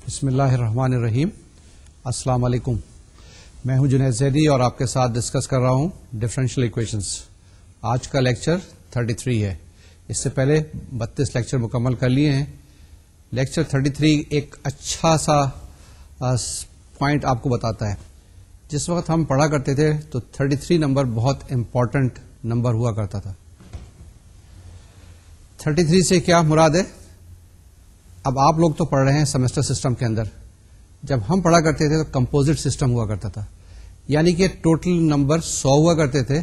بسم اللہ الرحمن الرحیم. السلام علیکم. میں ہوں جنید زیدی اور آپ کے ساتھ ڈسکس کر رہا ہوں ڈفرینشیل ایکویشنز. آج کا لیکچر 33 ہے. اس سے پہلے 32 لیکچر مکمل کر لیے ہیں. لیکچر 33 ایک اچھا سا پوائنٹ آپ کو بتاتا ہے. جس وقت ہم پڑھا کرتے تھے تو 33 نمبر بہت امپورٹنٹ نمبر ہوا کرتا تھا. 33 سے کیا مراد ہے؟ اب آپ لوگ تو پڑھ رہے ہیں سیمسٹر سسٹم کے اندر. جب ہم پڑھا کرتے تھے تو کمپوزٹ سسٹم ہوا کرتا تھا, یعنی کہ ٹوٹل نمبر 100 ہوا کرتے تھے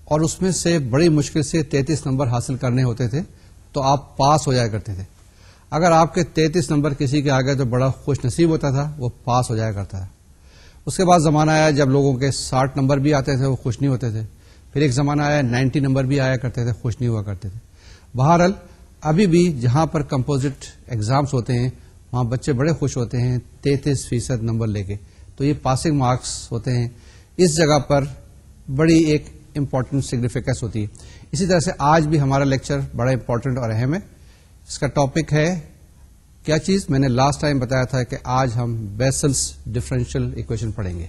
اور اس میں سے بڑی مشکل سے 33 نمبر حاصل کرنے ہوتے تھے تو آپ پاس ہو جایا کرتے تھے. اگر آپ کے 33 نمبر کسی کے آگے تو بڑا خوش نصیب ہوتا تھا, وہ پاس ہو جایا کرتا تھا. اس کے بعد زمانہ آیا جب لوگوں کے 60 نمبر بھی آتے تھے, وہ خوش نہیں ہوتے تھے. پھر ایک زمانہ آیا 90 نمبر بھی آیا کرتے تھے, خوش نہیں ہوا کرتے تھے. بہرحال ابھی بھی جہاں پر کمپوزٹ ایگزامز ہوتے ہیں وہاں بچے بڑے خوش ہوتے ہیں 33% نمبر لے کے, تو یہ پاسنگ مارکس ہوتے ہیں. اس جگہ پر بڑی ایک امپورٹنٹ سگنیفیکینس ہوتی ہے. اسی طرح سے آج بھی ہمارا لیکچر بڑا امپورٹنٹ اور اہم ہے. اس کا ٹاپک ہے کیا چیز؟ میں نے لاسٹ ٹائم بتایا تھا کہ آج ہم بیسلس ڈفرینشیل ایکویشن پڑھیں گے.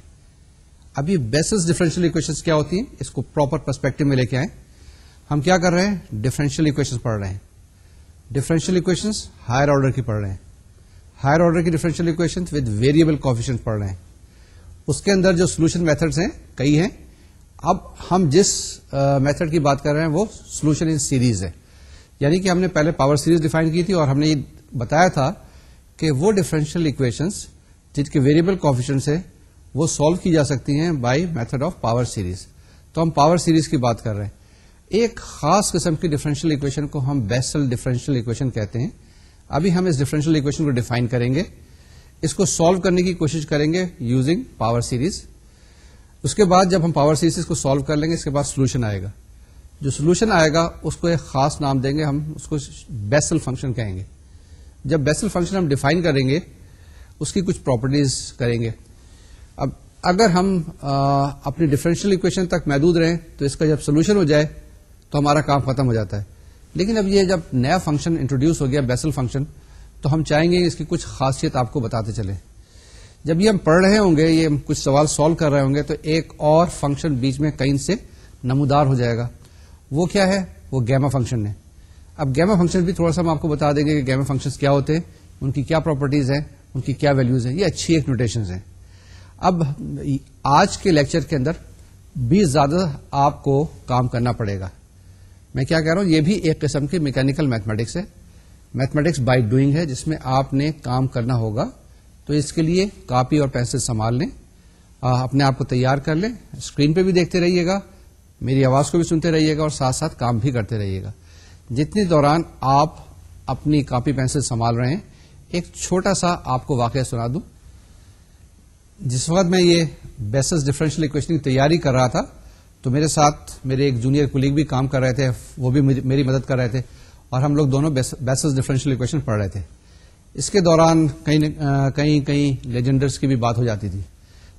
اب یہ بیسلس ڈفرینشیل ایکویشنز کیا ہوتی ہیں, اس کو پراپر پرسپیکٹو میں لے کے آئیں. ہم کیا کر رہے ہیں؟ ڈفرینشیل ایکویشنز پڑھ رہے ہیں. ڈفرینشیل ایکویشنز ہائر آرڈر کی پڑھ رہے ہیں. ہائر آرڈر کی differential equations with variable coefficient پڑھ رہے ہیں. اس کے اندر جو سولوشن میتھڈز ہیں کئی ہیں. اب ہم جس میتھڈ کی بات کر رہے ہیں وہ سولوشن ان سیریز ہے, یعنی کہ ہم نے پہلے پاور سیریز ڈیفائن کی تھی اور ہم نے یہ بتایا تھا کہ وہ ڈفرینشیل ایکویشنز جن کے ویریبل کوفیشینٹس ہیں وہ سالو کی جا سکتی ہیں by method of power series. تو ہم پاور سیریز کی بات کر رہے ہیں. ایک خاص قسم کی ڈفرینشیل ایکویشن کو ہم بیسل ڈفرینشیل ایکویشن کہتے ہیں. ابھی ہم اس ڈفرینشیل ایکویشن کو ڈیفائن کریں گے, اس کو سالو کرنے کی کوشش کریں گے یوزنگ پاور سیریز. اس کے بعد جب ہم پاور سیریز کو سالو کر لیں گے اس کے بعد سولوشن آئے گا. جو سولوشن آئے گا اس کو ایک خاص نام دیں گے, ہم اس کو بیسل فنکشن کہیں گے. جب بیسل فنکشن ہم ڈیفائن کریں گے اس کی کچھ پراپرٹیز کریں گے. اب اگر ہم اپنی ڈفرینشیل ایکویشن تک محدود رہیں تو اس کا جب سولوشن ہو جائے تو ہمارا کام ختم ہو جاتا ہے. لیکن اب یہ جب نیا فنکشن انٹروڈیوس ہو گیا بیسل فنکشن, تو ہم چاہیں گے اس کی کچھ خاصیت آپ کو بتاتے چلیں. جب یہ ہم پڑھ رہے ہوں گے, یہ ہم کچھ سوال سالو کر رہے ہوں گے, تو ایک اور فنکشن بیچ میں کہیں سے نمودار ہو جائے گا. وہ کیا ہے؟ وہ گیما فنکشن ہے. اب گیما فنکشن بھی تھوڑا سا ہم آپ کو بتا دیں گے کہ گیما فنکشنز کیا ہوتے ہیں, ان کی کیا پراپرٹیز ہیں, ان کی کیا ویلیوز ہیں. یہ اچھی ایک نوٹیشنز ہیں. اب آج کے لیکچر کے اندر بھی زیادہ آپ کو کام کرنا پڑے گا. میں کیا کہہ رہا ہوں, یہ بھی ایک قسم کی میکینیکل میتھمیٹکس ہے. میتھمیٹکس بائی ڈوئنگ ہے, جس میں آپ نے کام کرنا ہوگا. تو اس کے لیے کاپی اور پینسل سنبھال لیں, اپنے آپ کو تیار کر لیں. اسکرین پہ بھی دیکھتے رہیے گا, میری آواز کو بھی سنتے رہیے گا اور ساتھ ساتھ کام بھی کرتے رہیے گا. جتنی دوران آپ اپنی کاپی پینسل سنبھال رہے ہیں, ایک چھوٹا سا آپ کو واقعہ سنا دوں. جس وقت میں یہ بیسلس ڈفرینشیل ایکویشن کی تیاری کر رہا تھا تو میرے ساتھ میرے ایک جونیئر کولیگ بھی کام کر رہے تھے, وہ بھی میری مدد کر رہے تھے, اور ہم لوگ دونوں بیسلس ڈفرینشیل ایکویشن پڑھ رہے تھے. اس کے دوران کہیں لیجنڈرز کی بھی بات ہو جاتی تھی.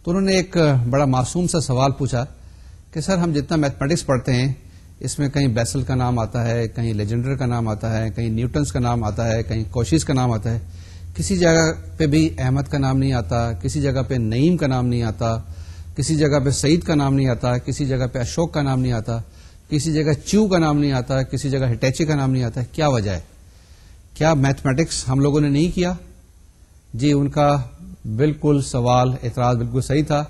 تو انہوں نے ایک بڑا معصوم سا سوال پوچھا کہ سر ہم جتنا میتھمیٹکس پڑھتے ہیں اس میں کہیں بیسل کا نام آتا ہے, کہیں لیجنڈر کا نام آتا ہے, کہیں نیوٹنس کا نام آتا ہے, کہیں کوشیز کا نام آتا ہے, کسی جگہ پہ بھی احمد کا نام نہیں آتا, کسی جگہ پہ نعیم کا نام نہیں آتا, کسی جگہ پہ سعید کا نام نہیں آتا, کسی جگہ پہ اشوک کا نام نہیں آتا, کسی جگہ چیو کا نام نہیں آتا, کسی جگہ ہٹیچی کا نام نہیں آتا. کیا وجہ ہے؟ کیا میتھمیٹکس ہم لوگوں نے نہیں کیا؟ جی, ان کا بالکل سوال اعتراض بالکل صحیح تھا.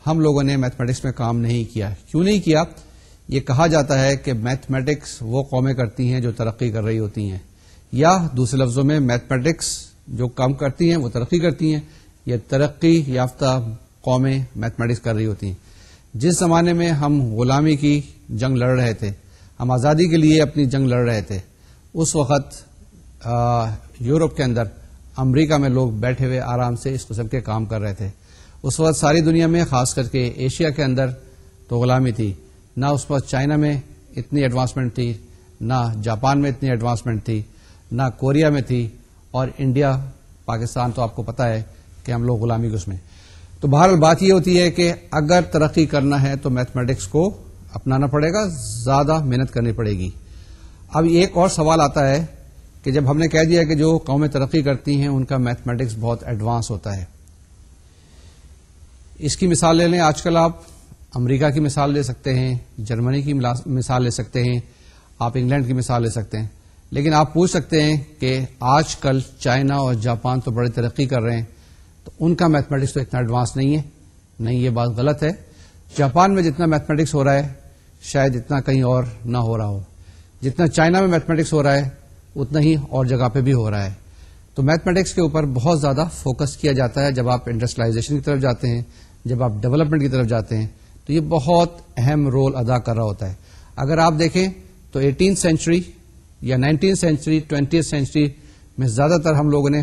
ہم لوگوں نے میتھمیٹکس میں کام نہیں کیا. کیوں نہیں کیا؟ یہ کہا جاتا ہے کہ میتھمیٹکس وہ قومیں کرتی ہیں جو ترقی کر رہی ہوتی ہیں, یا دوسرے لفظوں میں میتھمیٹکس جو کام کرتی ہیں وہ ترقی کرتی ہیں, یا ترقی یافتہ قومیں میتھمیٹکس کر رہی ہوتی ہیں. جس زمانے میں ہم غلامی کی جنگ لڑ رہے تھے, ہم آزادی کے لیے اپنی جنگ لڑ رہے تھے, اس وقت یورپ کے اندر امریکہ میں لوگ بیٹھے ہوئے آرام سے اس قسم کے کام کر رہے تھے. اس وقت ساری دنیا میں, خاص کر کے ایشیا کے اندر تو غلامی تھی. نہ اس وقت چائنا میں اتنی ایڈوانسمنٹ تھی, نہ جاپان میں اتنی ایڈوانسمنٹ تھی, نہ کوریا میں تھی, اور انڈیا پاکستان تو آپ کو پتا ہے کہ ہم لوگ غلامی کے اس میں. تو بہرحال بات یہ ہوتی ہے کہ اگر ترقی کرنا ہے تو میتھمیٹکس کو اپنانا پڑے گا, زیادہ محنت کرنی پڑے گی. اب ایک اور سوال آتا ہے کہ جب ہم نے کہہ دیا کہ جو قومیں ترقی کرتی ہیں ان کا میتھمیٹکس بہت ایڈوانس ہوتا ہے. اس کی مثال لے لیں. آج کل آپ امریکہ کی مثال لے سکتے ہیں, جرمنی کی مثال لے سکتے ہیں, آپ انگلینڈ کی مثال لے سکتے ہیں, لیکن آپ پوچھ سکتے ہیں کہ آج کل چائنا اور جاپان تو بڑی ترقی کر رہے ہیں, تو ان کا میتھمیٹکس تو اتنا ایڈوانس نہیں ہے. نہیں, یہ بات غلط ہے. جاپان میں جتنا میتھمیٹکس ہو رہا ہے شاید اتنا کہیں اور نہ ہو رہا ہو. جتنا چائنا میں میتھمیٹکس ہو رہا ہے اتنا ہی اور جگہ پہ بھی ہو رہا ہے. تو میتھمیٹکس کے اوپر بہت زیادہ فوکس کیا جاتا ہے. جب آپ انڈسٹریلائزیشن کی طرف جاتے ہیں, جب آپ ڈیولپمنٹ کی طرف جاتے ہیں, تو یہ بہت اہم رول ادا کر رہا ہوتا ہے. اگر آپ دیکھیں تو 18 سینچری یا 19 سینچری 20 سینچری میں زیادہ تر ہم لوگوں نے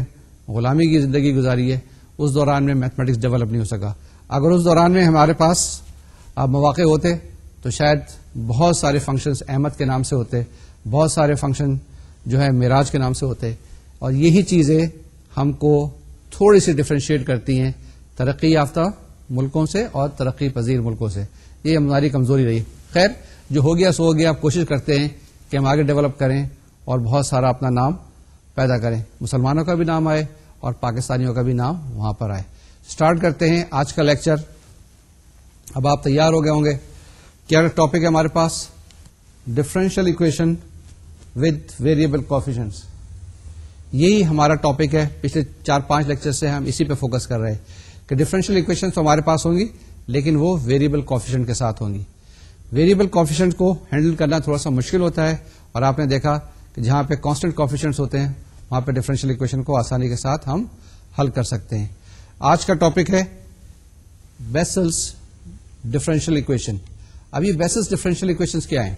غلامی کی زندگی گزاری ہے. اس دوران میں میتھمیٹکس ڈیولپ نہیں ہو سکا. اگر اس دوران میں ہمارے پاس مواقع ہوتے تو شاید بہت سارے فنکشنز احمد کے نام سے ہوتے, بہت سارے فنکشن جو ہے معراج کے نام سے ہوتے, اور یہی چیزیں ہم کو تھوڑی سی ڈفرینشیٹ کرتی ہیں ترقی یافتہ ملکوں سے اور ترقی پذیر ملکوں سے. یہ ہماری کمزوری رہی. خیر, جو ہو گیا سو ہو گیا. آپ کوشش کرتے ہیں کہ ہم آگے ڈیولپ کریں اور بہت سارا اپنا نام پیدا کریں, مسلمانوں کا بھی نام آئے اور پاکستانیوں کا بھی نام وہاں پر آئے. سٹارٹ کرتے ہیں آج کا لیکچر. اب آپ تیار ہو گئے ہوں گے. کیا ٹاپک ہے ہمارے پاس؟ Differential equation with variable coefficients. یہی ہمارا ٹاپک ہے. پچھلے 4-5 لیکچر سے ہم اسی پہ فوکس کر رہے ہیں کہ ڈفرینشیل اکویشن تو ہمارے پاس ہوں گی, لیکن وہ ویریبل کوفیشنٹ کے ساتھ ہوں گی. ویریبل کوفیشنٹ کو ہینڈل کرنا تھوڑا سا مشکل ہوتا ہے, اور آپ نے دیکھا کہ جہاں پہ کانسٹنٹ کوفیشنٹس ہوتے ہیں وہاں پہ ڈفرینشیل اکویشن کو آسانی کے ساتھ ہم حل کر سکتے ہیں. آج کا ٹاپک ہے بیسلز ڈفرینشیل اکویشن. اب یہ بیسلز ڈفرینشیل اکویشنز کیا ہیں؟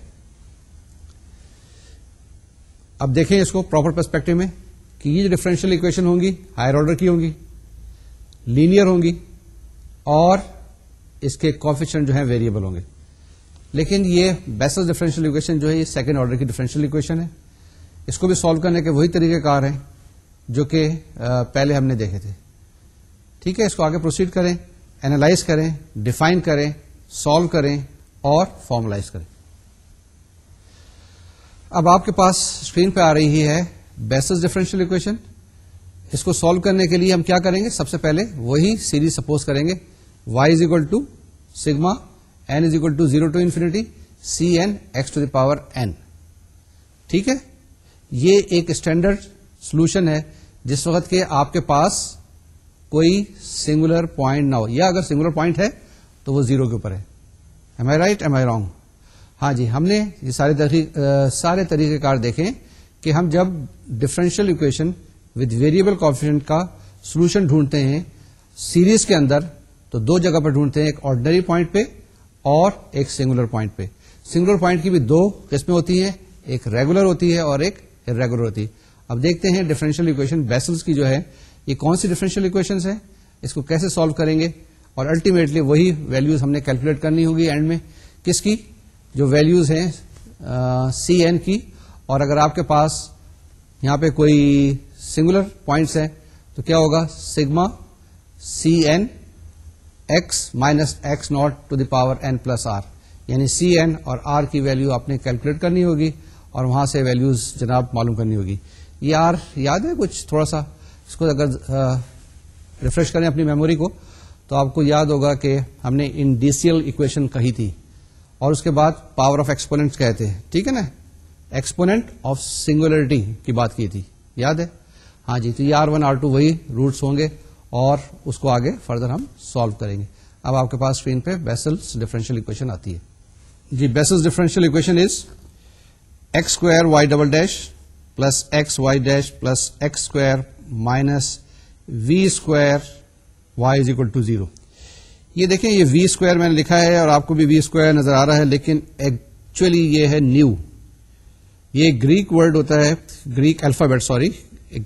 اب دیکھیں اس کو پراپر پرسپیکٹو میں کہ یہ جو ڈفرینشیل اکویشن ہوں گی ہائر آرڈر کی ہوں گی, لینئر ہوں گی, اور اس کے کوفیشنٹ جو ہیں ویریبل ہوں گے. لیکن یہ بیسلز ڈفرینشیل اکویشن جو ہے یہ سیکنڈ آرڈر کی ڈفرینشیل اکویشن ہے. اس کو بھی سالو کرنے کے وہی طریقہ کار ہیں جو کہ پہلے ہم نے دیکھے تھے. ٹھیک ہے, اس کو آگے پروسیڈ کریں, اینالائز کریں, ڈیفائن کریں, سالو کریں اور فارملائز کریں. اب آپ کے پاس اسکرین پہ آ رہی ہے بیسلز ڈفرینشیل اکویشن. اس کو سالو کرنے کے لیے ہم کیا کریں گے؟ سب سے پہلے وہی سیریز سپوز کریں گے, y is equal to sigma n is equal to 0 to infinity c n x to the power n. ٹھیک ہے, یہ ایک اسٹینڈرڈ سولوشن ہے جس وقت کہ آپ کے پاس کوئی سنگولر پوائنٹ نہ ہو, یا اگر سنگولر پوائنٹ ہے تو وہ 0 کے اوپر ہے. Am I right, am I wrong? ہاں جی, ہم نے یہ سارے طریقہ کار دیکھیں کہ ہم جب differential equation with variable coefficient کا سولوشن ڈھونڈتے ہیں سیریز کے اندر تو دو جگہ پر ڈھونڈتے ہیں, ایک آرڈنری پوائنٹ پہ اور ایک سنگولر پوائنٹ پہ. سنگولر پوائنٹ کی بھی دو قسمیں ہوتی ہیں, ایک ریگولر ہوتی ہے اور ایک irregular ہوتی ہے. اب دیکھتے ہیں ڈفرینشیل اکویشن بیسلز کی جو ہے یہ کون سی ڈفرینشیل اکویشنز ہیں, اس کو کیسے سالو کریں گے, اور الٹیمیٹلی وہی ویلیوز ہم نے کیلکولیٹ کرنی ہوگی اینڈ میں. کس کی؟ جو ویلیوز ہیں سی این کی. اور اگر آپ کے پاس یہاں پہ کوئی سنگولر پوائنٹس ہیں تو کیا ہوگا؟ Sigma c n x minus x naught to the power n plus r. یعنی سی این اور آر کی ویلیو آپ نے کیلکولیٹ کرنی ہوگی اور وہاں سے ویلیوز جناب معلوم کرنی ہوگی. یہ آر یاد ہے کچھ تھوڑا سا؟ اس کو اگر ریفریش کریں اپنی میموری کو تو آپ کو یاد ہوگا کہ ہم نے انڈیسیل اکویشن کہی تھی اور اس کے بعد پاور آف ایکسپوننٹ کہتے ہیں. ٹھیک ہے نا, ایکسپوننٹ آف سنگولرٹی کی بات کی تھی, یاد ہے؟ ہاں جی, تو یہ R1 R2 وہی روٹس ہوں گے اور اس کو آگے فردر ہم سالو کریں گے. اب آپ کے پاس اسکرین پہ بیسلز ڈفرینشیل اکویشن آتی ہے. جی, Bessel's differential equation is x square y double dash plus x y dash plus x square minus v square y is equal to 0. یہ دیکھیں, یہ وی اسکوائر میں نے لکھا ہے اور آپ کو بھی وی اسکوائر نظر آ رہا ہے, لیکن ایکچولی یہ ہے نیو. یہ گریک ورڈ ہوتا ہے, Greek alphabet, sorry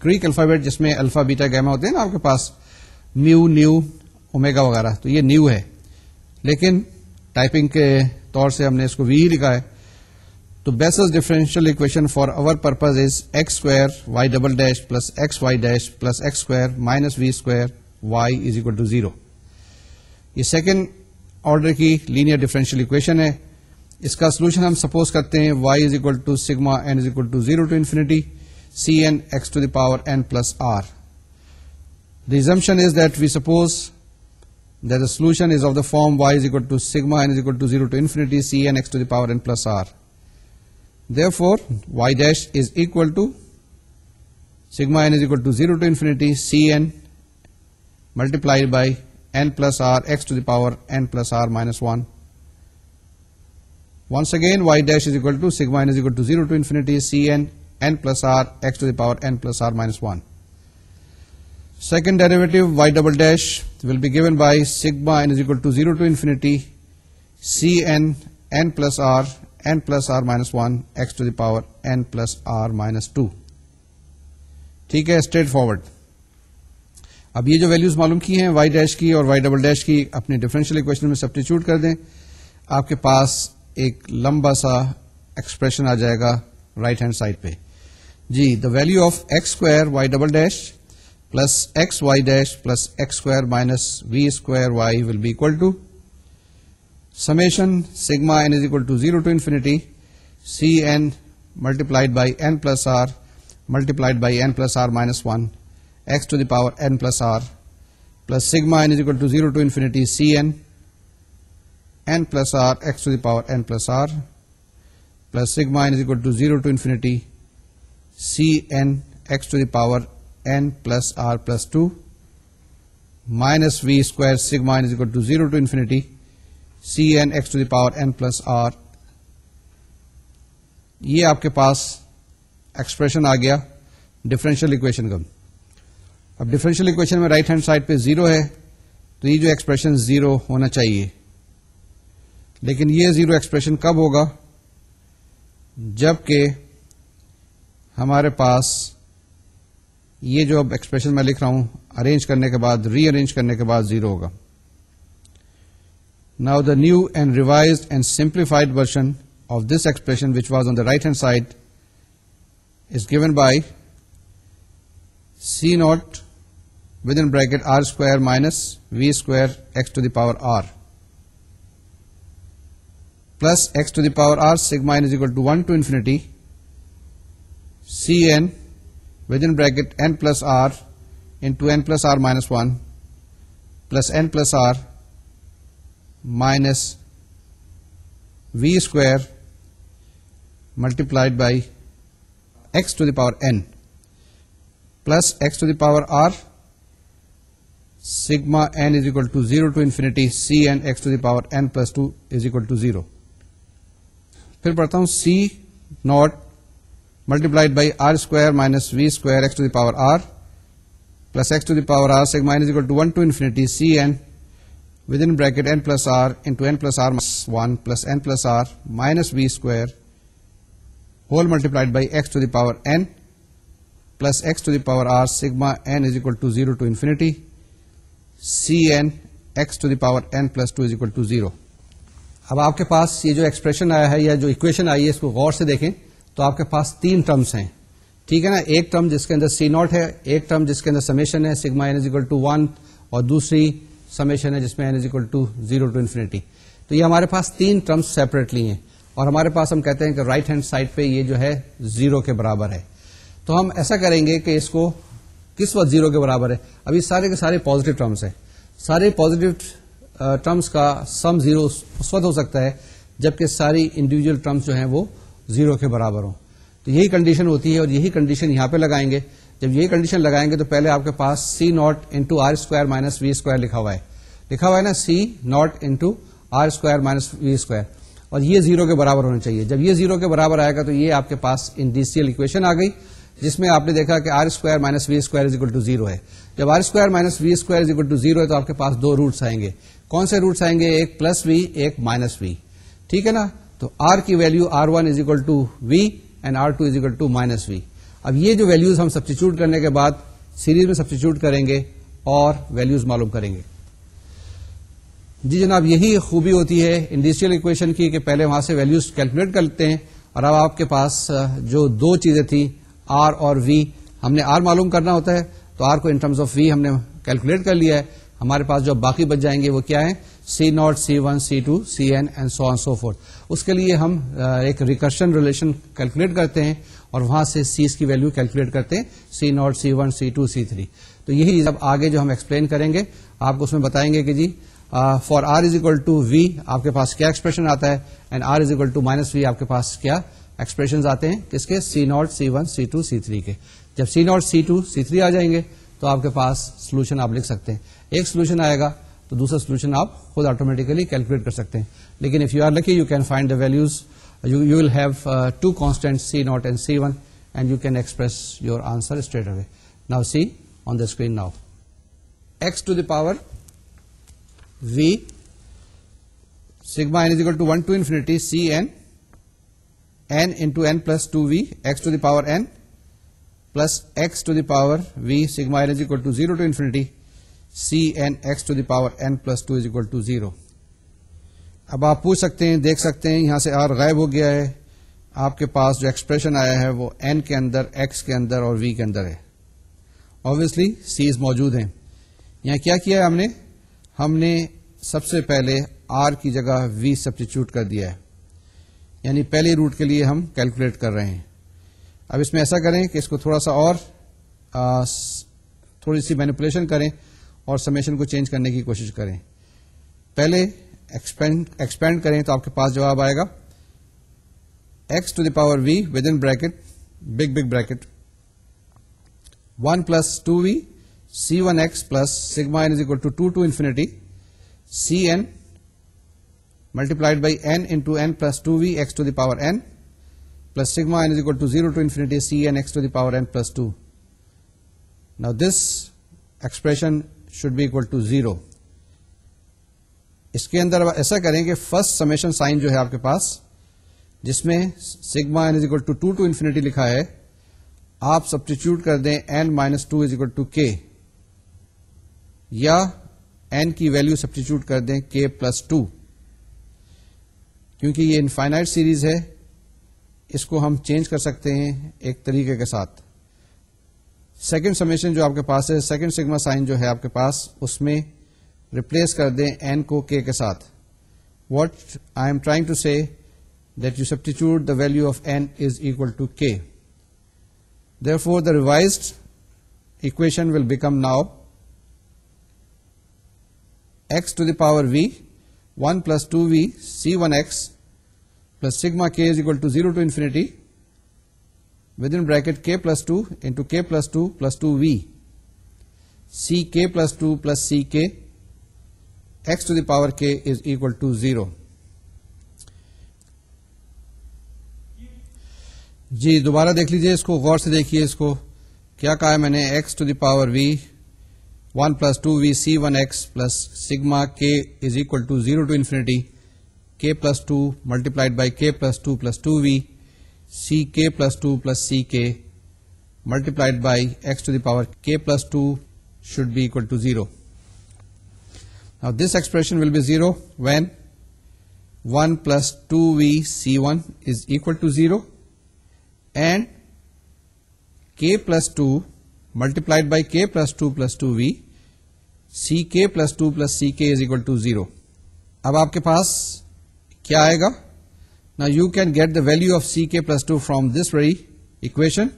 Greek alphabet جس میں الفا بیٹا گیما ہوتے ہیں نا آپ کے پاس, میو نیو اومیگا وغیرہ, تو یہ نیو ہے, لیکن ٹائپنگ کے طور سے ہم نے اس کو وی ہی لکھا ہے. تو Bessel's differential equation for our purpose is x square y double dash plus x y dash plus x square minus v square y is equal to 0. یہ سیکنڈ آرڈر کی لینئر ڈفرینشیل اکویشن ہے. اس کا solution ہم suppose کرتے ہیں y is equal to sigma n is equal to 0 to infinity Cn x to the power n plus r. The assumption is that we suppose that the solution is of the form y is equal to sigma n is equal to 0 to infinity Cn x to the power n plus r. Therefore, y dash is equal to sigma n is equal to 0 to infinity Cn multiplied by n plus r x to the power n plus r minus 1. Once again, y dash is equal to sigma n is equal to 0 to infinity Cn n plus r x to the power n plus r minus 1. Second derivative, y double dash, will be given by sigma n is equal to 0 to infinity Cn n plus r minus 1 x to the power n plus r minus 2. ٹھیک ہے, straight forward. اب یہ جو values معلوم کی ہیں Y dash کی اور وائی ڈبل ڈیش کی, اپنی ڈفرینشیل اکویشن میں سبسٹیچیوٹ کر دیں. آپ کے پاس ایک لمبا سا ایکسپریشن آ جائے گا رائٹ ہینڈ سائڈ پہ. جی, the value of x square y double dash plus x y dash plus x square minus v square y will be equal to summation sigma n is equal to 0 to infinity c n multiplied by n plus r multiplied by n plus r minus 1 x to the power n plus r plus sigma n is equal to 0 to infinity Cn n plus r x to the power n plus r plus sigma n is equal to 0 to infinity Cn x to the power n plus r plus 2 minus v square sigma n is equal to 0 to infinity Cn x to the power n plus r. یہ آپ کے پاس expression آ گیا differential equation کا. اب differential equation میں right hand side پہ 0 ہے, تو یہ جو ایکسپریشن 0 ہونا چاہیے. لیکن یہ 0 ایکسپریشن کب ہوگا؟ جبکہ ہمارے پاس یہ جو اب ایکسپریشن میں لکھ رہا ہوں ارینج کرنے کے بعد, ری ارینج کرنے کے بعد 0 ہوگا. Now the new and revised and simplified version of this expression, which was on the right hand side, is given by C naught within bracket r square minus v square x to the power r plus x to the power r sigma n is equal to 1 to infinity Cn within bracket n plus r into n plus r minus 1 plus n plus r minus v square multiplied by x to the power n plus x to the power r sigma n is equal to 0 to infinity Cn x to the power n plus 2 is equal to 0. پھر پڑھتا ہوں C naught multiplied by r square minus v square x to the power r plus x to the power r sigma n is equal to 1 to infinity Cn within bracket n plus r into n plus r minus 1 plus n plus r minus v square whole multiplied by x to the power n plus x to the power r sigma n is equal to 0 to infinity Cn x to the power n plus 2 is equal to 0. اب آپ کے پاس یہ جو expression آیا ہے یا جو equation آئی ہے اس کو غور سے دیکھیں تو آپ کے پاس 3 ٹرمز ہیں. ٹھیک ہے نا, ایک ٹرم جس کے اندر سی ناٹ ہے, ایک ٹرم جس کے اندر سمیشن ہے sigma n is equal to 1 اور دوسری سمیشن ہے جس میں n is equal to 0 to infinity. تو یہ ہمارے پاس 3 ٹرمز سیپریٹلی ہیں اور ہمارے پاس ہم کہتے ہیں کہ رائٹ ہینڈ سائڈ پہ یہ جو ہے 0 کے برابر ہے. تو ہم ایسا کریں گے کہ اس کو کس وقت 0 کے برابر ہے. ابھی سارے کے سارے پازیٹیو ٹرمز ہیں, سارے پازیٹیو ٹرمز کا سم 0 اس وقت ہو سکتا ہے جبکہ ساری انڈیویجل ٹرمز جو ہیں وہ 0 کے برابر ہوں. تو یہی کنڈیشن ہوتی ہے اور یہی کنڈیشن یہاں پہ لگائیں گے. جب یہی کنڈیشن لگائیں گے تو پہلے آپ کے پاس c naught into r square minus v square لکھا ہوا ہے نا, c naught into r square minus v square, اور یہ 0 کے برابر ہونا چاہیے. جب یہ 0 کے برابر آئے گا تو یہ آپ کے پاس انڈیسیل اکویشن آ گئی جس میں آپ نے دیکھا کہ r square minus v square is equal to 0 ہے. جب r square minus v square is equal to 0 ہے تو آپ کے پاس 2 روٹس آئیں گے. کون سے روٹس آئیں گے؟ ایک پلس وی, ایک مائنس وی. ٹھیک ہے نا, تو آر کی value R1 is equal to v and R2 is equal to minus v. اب یہ جو ویلوز ہم سبسٹیچیوٹ کرنے کے بعد سیریز میں سبسٹیچیوٹ کریں گے اور ویلوز معلوم کریں گے. جی جناب, یہی خوبی ہوتی ہے انڈیسیل اکویشن کی کہ پہلے وہاں سے ویلوز کیلکولیٹ کرتے ہیں اور اب آپ کے پاس جو 2 چیزیں تھیں آر اور وی, ہم نے آر معلوم کرنا ہوتا ہے تو آر کو ان ٹرمز آف وی ہم نے کیلکولیٹ کر لیا ہے. ہمارے پاس جو باقی بچ جائیں گے وہ کیا ہیں؟ C0, C1, C2, Cn and so on so forth. اس کے لیے ہم ایک ریکرشن ریلیشن کیلکولیٹ کرتے ہیں اور وہاں سے سیز کی ویلو کیلکولیٹ کرتے ہیں C0, C1, C2, C3. تو یہی جب آگے جو ہم ایکسپلین کریں گے آپ کو اس میں بتائیں گے کہ جی for r is equal to v آپ کے پاس کیا ایکسپریشن آتا ہے and r is equal to minus v آپ کے پاس کیا ایکسپریشن آتے ہیں کس کے C0, C1, C2, C3 کے. جب C0, C2, C3 آ جائیں گے تو آپ کے پاس سولوشن آپ لکھ سکتے ہیں. ایک سولوشن آئے گا تو دوسرا سولوشن آپ خود آٹومیٹیکلی کیلکولیٹ کر سکتے ہیں. لیکن if you are lucky you can find the values, you will have two constant C0 and C1 and you can express your answer straight away. Now see on the screen now x to the power v sigma n is equal to 1 to infinity Cn n into n plus 2v x to the power n plus x to the power v sigma n is equal to 0 to infinity Cn x to the power n plus 2 is equal to 0. اب آپ پوچھ سکتے ہیں, دیکھ سکتے ہیں یہاں سے r غائب ہو گیا ہے, آپ کے پاس جو ایکسپریشن آیا ہے وہ n کے اندر, x کے اندر اور v کے اندر ہے. obviously c's موجود ہیں. یہاں کیا کیا ہے ہم نے سب سے پہلے r کی جگہ v سبسٹیچیوٹ کر دیا ہے, یعنی پہلی روٹ کے لیے ہم کیلکولیٹ کر رہے ہیں. اب اس میں ایسا کریں کہ اس کو تھوڑا سا اور تھوڑی سی مینیپولیشن کریں اور سمیشن کو چینج کرنے کی کوشش کریں. پہلے ایکسپینڈ کریں تو آپ کے پاس جواب آئے گا x to the power v within bracket big bracket 1 plus 2v C1x plus sigma n is equal to 2 to infinity Cn multiplied by n into n plus 2v x to the power n plus sigma n is equal to 0 to infinity Cn x to the power n plus 2. Now this expression should be equal to 0. اس کے اندر ایسا کریں کہ first summation sign جو ہے آپ کے پاس جس میں sigma n is equal to 2 to infinity لکھا ہے, آپ سبسٹیچیوٹ کر دیں n minus 2 is equal to k, یا n کی ویلو سبسٹیچیوٹ کر دیں k plus 2. کیونکہ یہ انفائنائٹ سیریز ہے اس کو ہم چینج کر سکتے ہیں ایک طریقے کے ساتھ. سیکنڈ سمیشن جو آپ کے پاس ہے, سیکنڈ سگما سائن جو ہے آپ کے پاس, اس میں ریپلیس کر دیں n کو k کے ساتھ. What I am trying to say that you substitute the value of n is equal to k. Therefore the revised equation will become now x to the power v 1 plus 2v C1x plus sigma k is equal to 0 to infinity within bracket k plus 2 into k plus 2 plus 2v ck plus 2 plus ck x to the power k is equal to 0. جی دوبارہ دیکھ لیجئے اس کو, غور سے دیکھیے اس کو. کیا کہا ہے میں نے, x to the power v 1 plus 2v C1x plus sigma k is equal to 0 to infinity k plus 2 multiplied by k plus 2 plus 2v ck plus 2 plus ck multiplied by x to the power k plus 2 should be equal to 0. Now this expression will be 0 when 1 plus 2v C1 is equal to 0 and k plus 2 multiplied by k plus 2 plus 2v ck plus 2 plus ck is equal to 0. اب آپ کے پاس کیا آئے گا؟ Now you can get the value of ck plus 2 from this very equation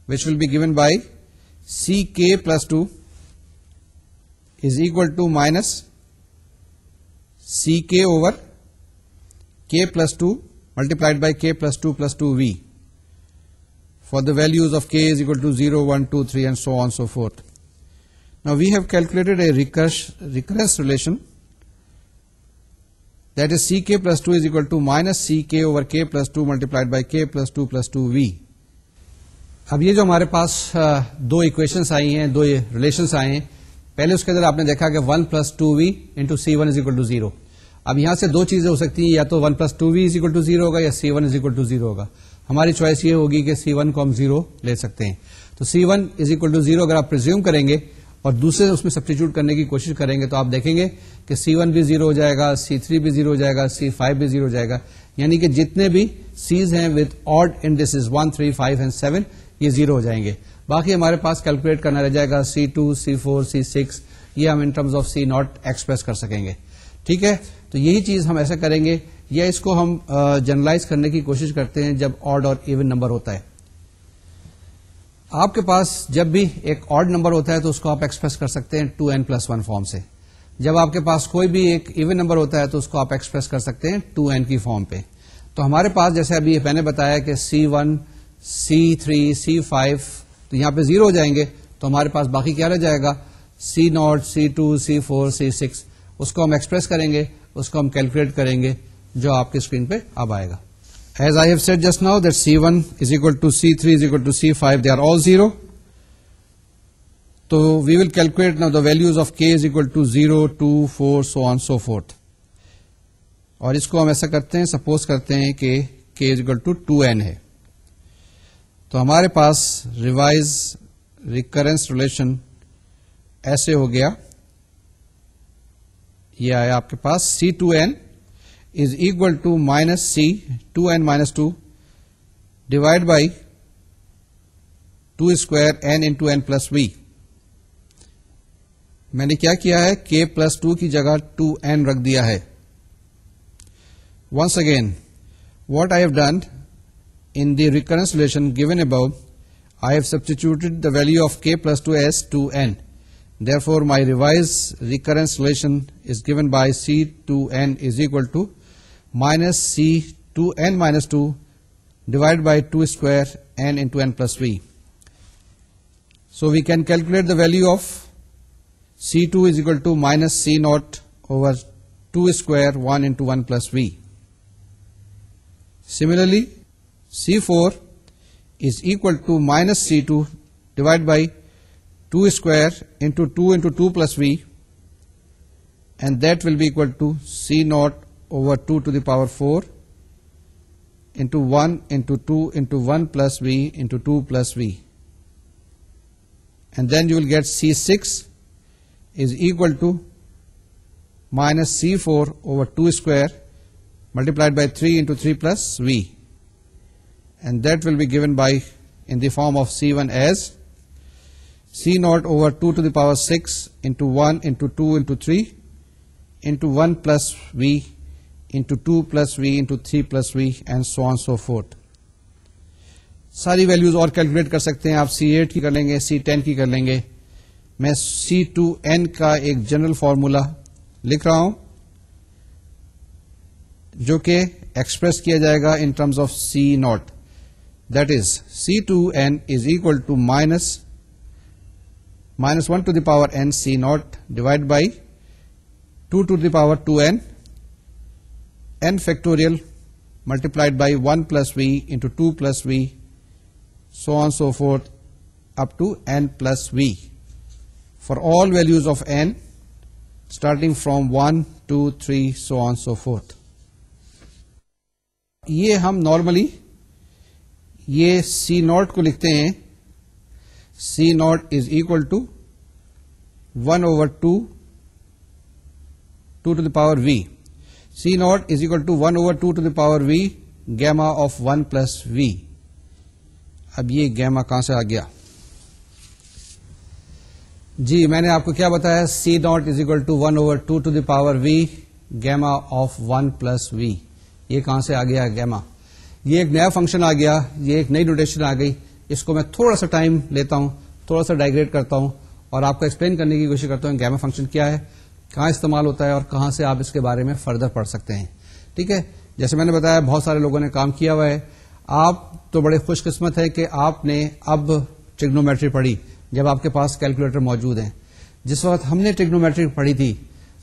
which will be given by ck plus 2 is equal to minus ck over k plus 2 multiplied by k plus 2 plus 2v for the values of k is equal to 0, 1, 2, 3 and so on so forth. Now we have calculated a recurrence relation, that is ck plus 2 is equal to minus ck over k plus 2 multiplied by k plus 2 plus 2v. اب یہ جو ہمارے پاس دو equations آئی ہیں, دو relations آئے ہیں, پہلے اس کے اندر آپ نے دیکھا کہ 1 plus 2v into C1 is equal to 0. اب یہاں سے دو چیزیں ہو سکتی ہیں, یا تو 1 plus 2v is equal to 0 ہوگا یا C1 is equal to 0 ہوگا. ہماری چوائس یہ ہوگی کہ C1 کو ہم 0 لے سکتے ہیں. تو C1 is equal to 0 اگر آپ پرزیوم کریں گے اور دوسرے اس میں سبسٹیچیوٹ کرنے کی کوشش کریں گے تو آپ دیکھیں گے کہ C1 بھی 0 ہو جائے گا, C3 بھی 0 ہو جائے گا, C5 بھی 0 ہو جائے گا. یعنی کہ جتنے بھی C's ہیں with odd indices 1, 3, 5 and 7 یہ 0 ہو جائیں گے. باقی ہمارے پاس کیلکولیٹ کرنا رہ جائے گا C2, C4, C6, یہ ہم ان ٹرمز آف C0 ایکسپریس کر سکیں گے. ٹھیک ہے. تو یہی چیز ہم ایسا کریں گے, یا اس کو ہم جنرلائز کرنے کی کوشش کرتے ہیں جب آڈ اور ایون نمبر ہوتا ہے. آپ کے پاس جب بھی ایک آڈ نمبر ہوتا ہے تو اس کو آپ ایکسپریس کر سکتے ہیں 2n+1 فارم سے. جب آپ کے پاس کوئی بھی ایک ایون نمبر ہوتا ہے تو اس کو آپ ایکسپریس کر سکتے ہیں 2n کی فارم پہ. تو ہمارے پاس جیسے ابھی میں نے بتایا کہ C1, C3, C5 تو یہاں پہ 0 ہو جائیں گے, تو ہمارے پاس باقی کیا رہ جائے گا, C0, C2, C4, C6. اس کو ہم ایکسپریس کریں گے, اس کو ہم کیلکولیٹ کریں گے, جو آپ کی اسکرین پہ اب آئے گا. As I have said just now that C1 is equal to C3 is equal to C5, they are all 0. So we will calculate now the values of k is equal to 0, 2, 4, so on so forth. اور اس کو ہم ایسا کرتے ہیں, suppose کرتے ہیں کہ k is equal to 2n ہے. تو ہمارے پاس ریوائز ریکرنس ریلیشن ایسے ہو گیا, یہ آیا آپ کے پاس C2n is equal to minus C 2n minus 2 divided by 2 square n into n plus v. میں نے کیا کیا ہے, k plus 2 کی جگہ 2n رکھ دیا ہے. Once again, what I have done in the recurrence relation given above, I have substituted the value of k plus 2 as 2n. Therefore, my revised recurrence relation is given by C2n is equal to minus C2n minus 2 divided by 2 square n into n plus v. So we can calculate the value of C2 is equal to minus C naught over 2 square 1 into 1 plus v. Similarly, C4 is equal to minus C2 divided by 2 square into 2 plus v, and that will be equal to C naught over 2 to the power 4 into 1 into 2 into 1 plus v into 2 plus v. And then you will get C6 is equal to minus C4 over 2 square multiplied by 3 into 3 plus v. And that will be given by in the form of C1 as C naught over 2 to the power 6 into 1 into 2 into 3 into 1 plus v into 2 plus v into 3 plus v and so on so forth. ساری values اور calculate کر سکتے ہیں آپ, C8 کی کر لیں گے, C10 کی کر لیں گے. میں C2n کا ایک جنرل فارمولا لکھ رہا ہوں جو کہ ایکسپریس کیا جائے گا in terms of C naught. That is C2n is equal to minus 1 to the power n C naught divided by 2 to the power 2n n factorial multiplied by 1 plus v into 2 plus v, so on so forth up to n plus v for all values of n starting from 1, 2, 3, so on so forth. یہ ہم normally یہ C naught کو لکھتے ہیں, C naught is equal to 1 over 2 to the power v. C naught is equal to 1 over 2 to the power v gamma of 1 plus v. اب یہ گیما کہاں سے آ گیا جی؟ میں نے آپ کو کیا بتایا, C naught is equal to 1 over 2 to the power v gamma of 1 plus v. یہ کہاں سے آ گیا گیما؟ یہ ایک نیا فنکشن آ گیا, یہ ایک نئی نوٹیشن آ گئی. اس کو میں تھوڑا سا ٹائم لیتا ہوں, تھوڑا سا ڈائگریٹ کرتا ہوں اور آپ کو ایکسپلین کرنے کی کوشش کرتا ہوں گیما فنکشن کیا ہے, کہاں استعمال ہوتا ہے اور کہاں سے آپ اس کے بارے میں فردر پڑھ سکتے ہیں. ٹھیک ہے, جیسے میں نے بتایا بہت سارے لوگوں نے کام کیا ہوا ہے. آپ تو بڑے خوش قسمت ہے کہ آپ نے اب ٹریگنومیٹری پڑھی جب آپ کے پاس کیلکولیٹر موجود ہیں. جس وقت ہم نے ٹریگنومیٹری پڑھی تھی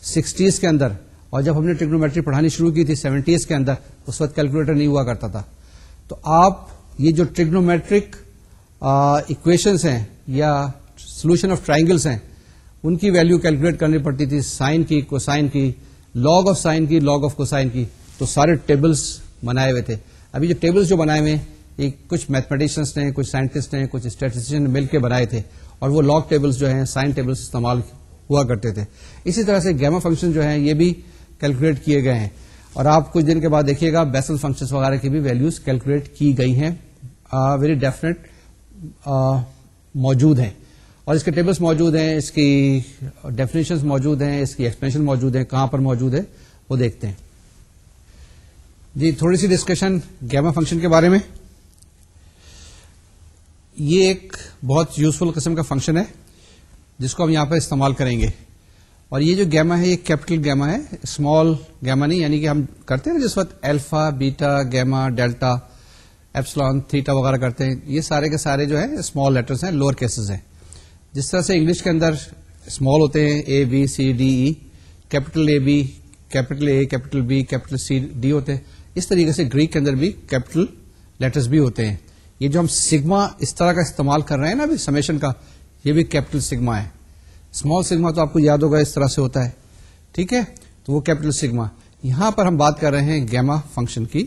60s کے اندر, اور جب ہم نے ٹریگنومیٹری پڑھانی شروع کی تھی 70s کے اندر, اس وقت کیلکولیٹر نہیں ہوا کرتا تھا. تو آپ یہ جو ٹریگنومیٹرک ایکویشنز ہیں یا سولوشن آف ٹرائنگلس ہیں, ان کی ویلیو کیلکولیٹ کرنی پڑتی تھی, سائن کی, کوسائن کی, لاگ آف سائن کی, لاگ آف کوسائن کی. تو سارے ٹیبلز بنائے ہوئے تھے. ابھی جو ٹیبلز جو بنائے ہوئے ہیں یہ کچھ میتھمیٹیشینس نے, کچھ سائنٹسٹ نے, کچھ اسٹیٹسٹیشین نے مل کے بنائے تھے, اور وہ لاگ ٹیبلز جو ہیں سائن ٹیبلز استعمال ہوا کرتے تھے. اسی طرح سے گیما فنکشن جو ہیں یہ بھی کیلکولیٹ کیے گئے ہیں, اور آپ کچھ دن کے بعد دیکھیے گا بیسل فنکشنز وغیرہ کی بھی ویلیوز کیلکولیٹ کی گئی ہیں, ویری ڈیفینیٹ موجود ہیں. اور اس کے ٹیبلز موجود ہیں, اس کی ڈیفینیشنز موجود ہیں, اس کی ایکسپلینیشن موجود ہے, کہاں پر موجود ہے وہ دیکھتے ہیں. جی تھوڑی سی ڈسکشن گیما فنکشن کے بارے میں. یہ ایک بہت یوزفل قسم کا فنکشن ہے جس کو ہم یہاں پر استعمال کریں گے. اور یہ جو گیما ہے یہ کیپٹل گیما ہے, اسمال گیما نہیں, یعنی کہ ہم کرتے ہیں جس وقت الفا, بیٹا, گیما, ڈیلٹا, ایپسلون, تھیٹا وغیرہ کرتے ہیں, یہ سارے کے سارے جو ہیں اسمال لیٹرز ہیں, لوور کیسز ہیں. جس طرح سے انگلش کے اندر اسمال ہوتے ہیں A B C D E, capital A B, capital A, capital B, capital C D ہوتے ہیں. اس طریقے سے گریک کے اندر بھی کیپٹل لیٹرز بھی ہوتے ہیں. یہ جو ہم سگما اس طرح کا استعمال کر رہے ہیں نا ابھی سمیشن کا, یہ بھی کیپٹل سگما ہے. اسمال سگما تو آپ کو یاد ہوگا اس طرح سے ہوتا ہے, ٹھیک ہے, تو وہ کیپٹل سگما. یہاں پر ہم بات کر رہے ہیں گیما فنکشن کی,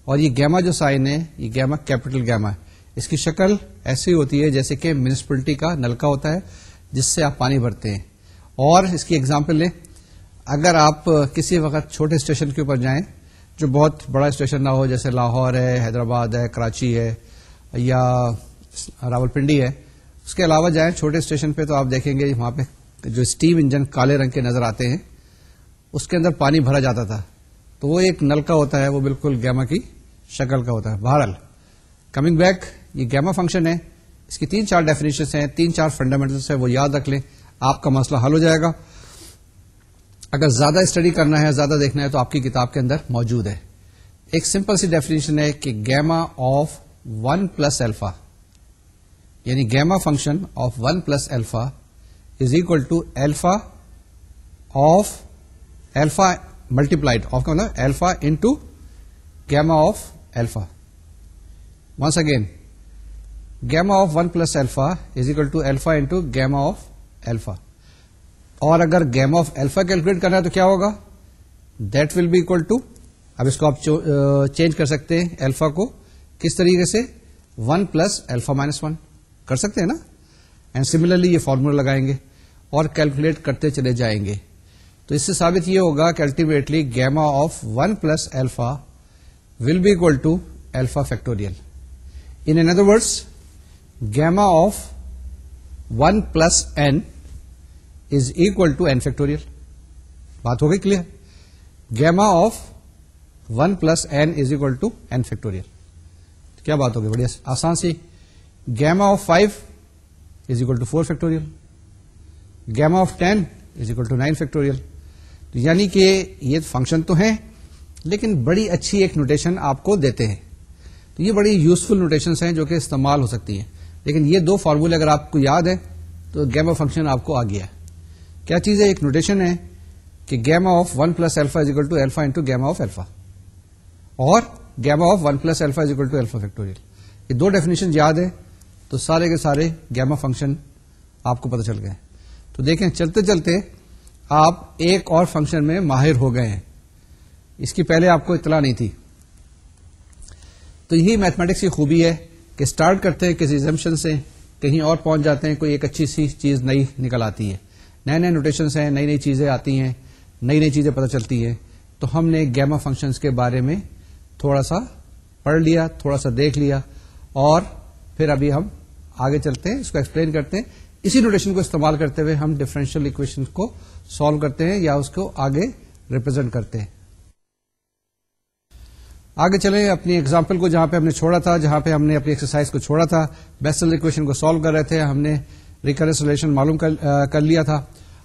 اور یہ گیما جو سائن ہے یہ گیما کیپٹل گیما ہے. اس کی شکل ایسی ہوتی ہے جیسے کہ میونسپلٹی کا نلکا ہوتا ہے جس سے آپ پانی بھرتے ہیں. اور اس کی ایگزامپل لیں, اگر آپ کسی وقت چھوٹے اسٹیشن کے اوپر جائیں جو بہت بڑا اسٹیشن نہ ہو, جیسے لاہور ہے, حیدرآباد ہے, کراچی ہے یا راولپنڈی ہے, اس کے علاوہ جائیں چھوٹے اسٹیشن پہ تو آپ دیکھیں گے وہاں پہ جو اسٹیم انجن کالے رنگ کے نظر آتے ہیں اس کے اندر پانی بھرا جاتا تھا, تو وہ ایک نلکا ہوتا ہے, وہ بالکل گیما کی شکل کا ہوتا ہے. بہرحال کمنگ بیک, یہ گیما فنکشن ہے, اس کی 3-4 ڈیفینیشنز ہیں, 3-4 فنڈامنٹلس ہیں, وہ یاد رکھ لیں, آپ کا مسئلہ حل ہو جائے گا. اگر زیادہ اسٹڈی کرنا ہے, زیادہ دیکھنا ہے تو آپ کی کتاب کے اندر موجود ہے. ایک سمپل سی ڈیفینیشن ہے کہ گیما آف 1 پلس الفا, یعنی gamma function of 1 plus alpha is equal to alpha of alpha multiplied of کا مطلب alpha into gamma of alpha. Once again, gamma of 1 plus alpha is equal to alpha into gamma of alpha. اور اگر گیما of alpha calculate کرنا ہے تو کیا ہوگا, that will be equal to, اب اس کو آپ چینج کر سکتے ہیں الفا کو کس طریقے سے, 1 پلس الفا مائنس 1 کر سکتے ہیں نا. اینڈ سملرلی یہ فارمولا لگائیں گے اور کیلکولیٹ کرتے چلے جائیں گے. تو اس سے ثابت یہ ہوگا کہ ultimately gamma of 1 plus alpha will be equal to alpha factorial. In other words, gamma of 1 plus n is equal to n factorial. بات ہو گئی clear. Gamma of 1 plus n is equal to n factorial. کیا بات ہوگی, بڑی آسان سی. Gamma of 5 is equal to 4 factorial. Gamma of 10 is equal to 9 factorial. یعنی کہ یہ فنکشن تو ہیں لیکن بڑی اچھی ایک نوٹیشن آپ کو دیتے ہیں. تو یہ بڑی یوزفل نوٹیشنز ہیں جو کہ استعمال ہو سکتی ہیں. لیکن یہ 2 فارمولے اگر آپ کو یاد ہے تو گیما فنکشن آپ کو آ گیا. کیا چیز ہے, ایک نوٹیشن ہے کہ gamma of 1 plus alpha is equal to alpha into gamma of alpha, اور gamma of 1 plus alpha is equal to alpha factorial. یہ 2 ڈیفینیشن یاد ہے تو سارے کے سارے گیما فنکشن آپ کو پتہ چل گئے. تو دیکھیں چلتے چلتے آپ ایک اور فنکشن میں ماہر ہو گئے ہیں, اس کی پہلے آپ کو اطلاع نہیں تھی. تو یہی میتھمیٹکس کی خوبی ہے کہ اسٹارٹ کرتے ہیں کسی ایگزمپشن سے, کہیں اور پہنچ جاتے ہیں, کوئی ایک اچھی سی چیز نئی نکل آتی ہے, نئے نئے نوٹیشنس ہیں, نئی نئی چیزیں آتی ہیں, نئی نئی چیزیں پتہ چلتی ہیں. تو ہم نے گیما فنکشنز کے بارے میں تھوڑا سا پڑھ لیا, تھوڑا سا دیکھ لیا, اور پھر ابھی ہم آگے چلتے ہیں, اس کو ایکسپلین کرتے ہیں. اسی نوٹیشن کو استعمال کرتے ہوئے ہم ڈفرینشیل اکویشن کو سالو کرتے ہیں یا اس کو آگے ریپرزینٹ کرتے ہیں. آگے چلیں اپنی ایگزامپل کو جہاں پہ ہم نے چھوڑا تھا, جہاں پہ ہم نے اپنی ایکسرسائز کو چھوڑا تھا. بیسل اکویشن کو سالو کر رہے تھے, ہم نے ریکرنس ریلیشن معلوم کر لیا تھا,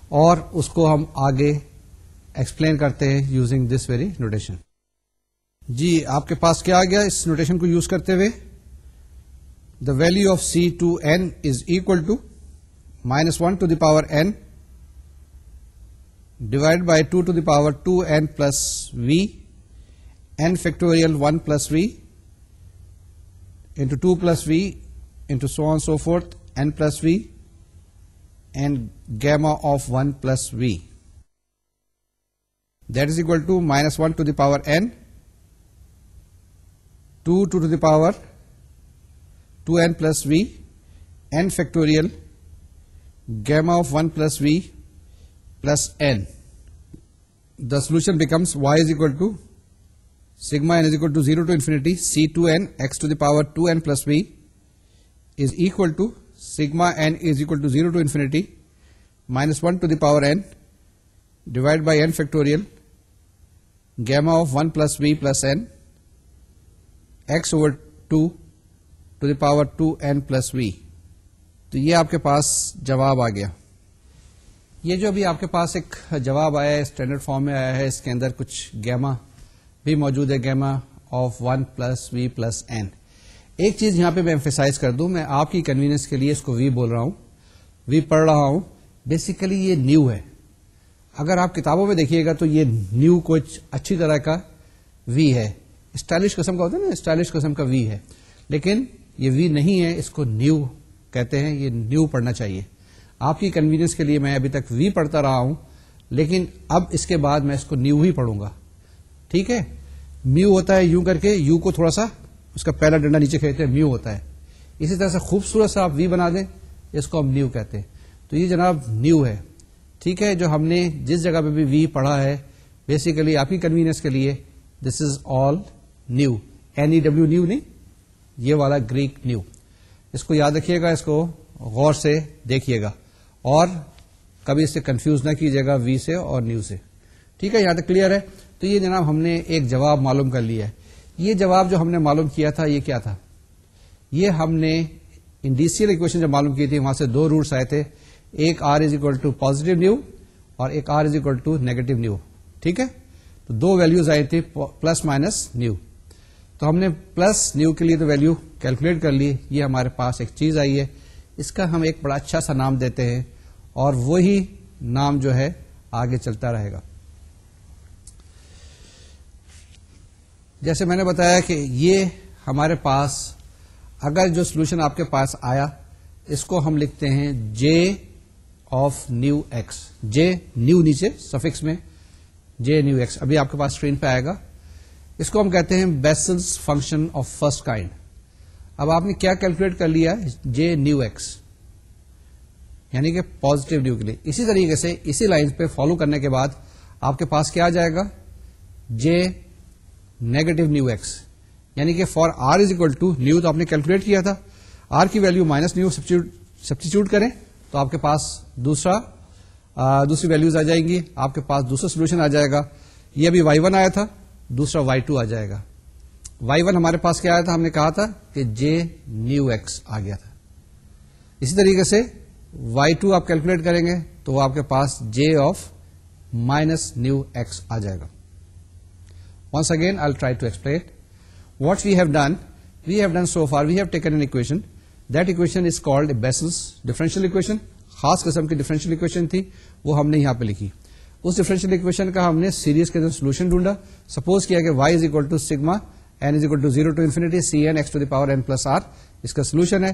اور اس کو ہم آگے ایکسپلین کرتے ہیں یوزنگ دس ویری نوٹیشن. جی آپ کے پاس کیا آ گیا اس نوٹیشن کو یوز کرتے ہوئے, the value of c two n is equal to -1 to the power n divided by 2 to the power 2n plus v n factorial 1 plus v into 2 plus v into so on so forth n plus v and gamma of 1 plus v. That is equal to -1 to the power n, 2 to the power 2n plus v, n factorial gamma of 1 plus v plus n. The solution becomes y is equal to sigma n is equal to 0 to infinity c2n x to the power 2n plus v is equal to sigma n is equal to 0 to infinity minus 1 to the power n divided by n factorial gamma of 1 plus v plus n x over 2 to the power 2n plus v. تو یہ آپ کے پاس جواب آ گیا. یہ جو ابھی آپ کے پاس ایک جواب آیا ہے اسٹینڈرڈ فارم میں آیا ہے, اس کے اندر کچھ گیما بھی موجود ہے, gamma of 1 plus v plus n. ایک چیز یہاں پہ میں ایمفیسائز کر دوں, میں آپ کی کنوینئنس کے لیے اس کو وی بول رہا ہوں, وی پڑھ رہا ہوں. بیسیکلی یہ نیو ہے. اگر آپ کتابوں میں دیکھیے گا تو یہ نیو کچھ اچھی طرح کا وی ہے, اسٹائلش قسم کا ہوتا ہے نا, اسٹائلش قسم کا وی ہے, لیکن یہ وی نہیں ہے, اس کو نیو کہتے ہیں. یہ نیو پڑھنا چاہیے. آپ کی کنوینئنس کے لیے میں ابھی تک وی پڑھتا رہا ہوں, لیکن اب اس کے بعد میں اس کو نیو ہی پڑھوں گا. ٹھیک ہے, میو ہوتا ہے یوں کر کے, یو کو تھوڑا سا اس کا پہلا ڈنڈا نیچے کھینچتے ہیں, میو ہوتا ہے. اسی طرح سے خوبصورت سا آپ وی بنا دیں, اس کو ہم نیو کہتے ہیں. تو یہ جناب نیو ہے. ٹھیک ہے, جو ہم نے جس جگہ پہ بھی وی پڑھا ہے, بیسیکلی آپ کی کنوینئنس کے لیے دس از آل نیو. NEW نیو نہیں, یہ والا گریک نیو. اس کو یاد رکھیے گا, اس کو غور سے دیکھیے گا, اور کبھی اس سے کنفیوز نہ کیجیے گا وی سے اور نیو سے. ٹھیک ہے, یہاں تک کلیئر ہے. تو یہ جناب ہم نے ایک جواب معلوم کر لیا ہے. یہ جواب جو ہم نے معلوم کیا تھا یہ کیا تھا؟ یہ ہم نے انڈیسیل اکویشن جب معلوم کی تھی, وہاں سے دو روٹس آئے تھے, ایک r is equal to positive nu اور ایک r is equal to negative nu. ٹھیک ہے, تو دو ویلوز آئی تھی پلس مائنس نیو. تو ہم نے پلس نیو کے لیے تو ویلو کیلکولیٹ کر لی. یہ ہمارے پاس ایک چیز آئی ہے, اس کا ہم ایک بڑا اچھا سا نام دیتے ہیں, اور وہی نام جو ہے آگے چلتا رہے گا. جیسے میں نے بتایا کہ یہ ہمارے پاس اگر جو سولوشن آپ کے پاس آیا, اس کو ہم لکھتے ہیں جے of new x. J new نیچے سفکس میں, جے نیو ایکس ابھی آپ کے پاس اسکرین پہ آئے گا. اس کو ہم کہتے ہیں Bessel's function of first kind. اب آپ نے کیا کیلکولیٹ کر لیا, جے نیو ایکس, یعنی کہ پازیٹو نیو کے لیے. اسی طریقے سے اسی لائن پہ فالو کرنے کے بعد آپ کے پاس کیا آ جائے گا, جے نیگیٹو نیو ایکس, یعنی کہ for r is equal to nu تو آپ نے کیلکولیٹ کیا تھا, آر کی ویلو مائنس نیو سبسٹیچیوٹ کریں تو آپ کے پاس دوسری ویلوز آ جائیں گی, آپ کے پاس دوسرا سولوشن آ جائے گا. یہ ابھی y1 آیا تھا, دوسرا y2 آ جائے گا. y1 ہمارے پاس کیا آیا تھا, ہم نے کہا تھا کہ جے نیو ایکس آ گیا تھا. اسی طریقے سے y2 آپ کیلکولیٹ کریں گے تو وہ آپ کے پاس J of minus nu x آ جائے گا. Once again, I'll try to explain. What we have done so far, we have taken an equation. That equation is called a Bessel's differential equation. خاص قسم کی ڈفرینشیل اکویشن تھی, وہ ہم نے یہاں پہ لکھی. اس ڈفرینشیل اکویشن کا ہم نے سیریز کے اندر سولوشن ڈھونڈا. سپوز کیا کہ y is equal to sigma n is equal to 0 to infinity c n x to the power n plus r, اس کا سولوشن ہے.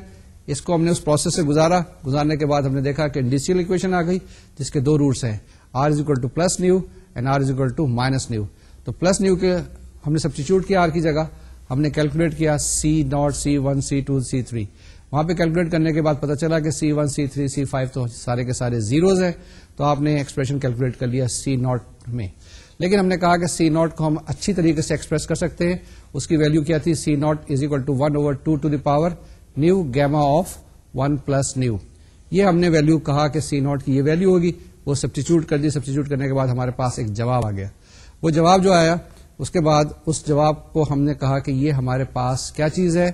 اس کو ہم نے اس پروسیس سے گزارنے کے بعد ہم نے دیکھا کہ انڈیسیل اکویشن آ گئی, جس کے دو روٹس ہیں, r is equal to plus nu and r is equal to minus nu. تو پلس نیو کے ہم نے سبسٹیچیوٹ کیا, آر کی جگہ ہم نے کیلکولیٹ کیا C0, C1, C2, C3. وہاں پہ کیلکولیٹ کرنے کے بعد پتا چلا کہ C1, C3, C5 تو سارے کے سارے زیروز ہیں, تو آپ نے ایکسپریشن کیلکولیٹ کر لیا C0 میں. لیکن ہم نے کہا کہ C0 کو ہم اچھی طریقے سے ایکسپریس کر سکتے ہیں. اس کی ویلو کیا تھی, C0 is equal to 1/2 to the power nu gamma of 1 plus nu. یہ ہم نے ویلو کہا کہ C0 کی یہ ویلو ہوگی, وہ سبسٹیچیوٹ کر دی. سبسٹیچیوٹ کرنے کے بعد ہمارے پاس ایک جواب آ گیا. وہ جواب جو آیا, اس کے بعد اس جواب کو ہم نے کہا کہ یہ ہمارے پاس کیا چیز ہے,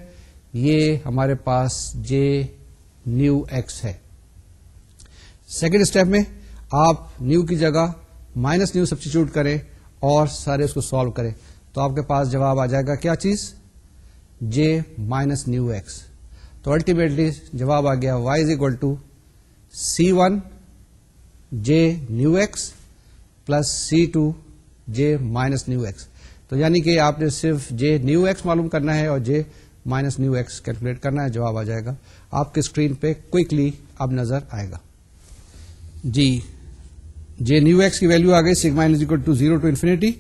یہ ہمارے پاس جے نیو ایکس ہے. سیکنڈ اسٹیپ میں آپ نیو کی جگہ مائنس نیو سبسٹیچیوٹ کریں اور سارے اس کو سالو کریں, تو آپ کے پاس جواب آ جائے گا کیا چیز, جے مائنس نیو ایکس. تو الٹیمیٹلی جواب آ گیا y is equal to C1 J nu x plus C2 J minus nu x. تو یعنی کہ آپ نے صرف جے نیو ایکس معلوم کرنا ہے اور جے مائنس نیو ایکس کیلکولیٹ کرنا ہے, جواب آ جائے گا آپ کی اسکرین پہ کوئکلی اب نظر آئے گا. جی, جے نیو ایکس کی ویلو آ گئی sigma n is equal to 0 to infinity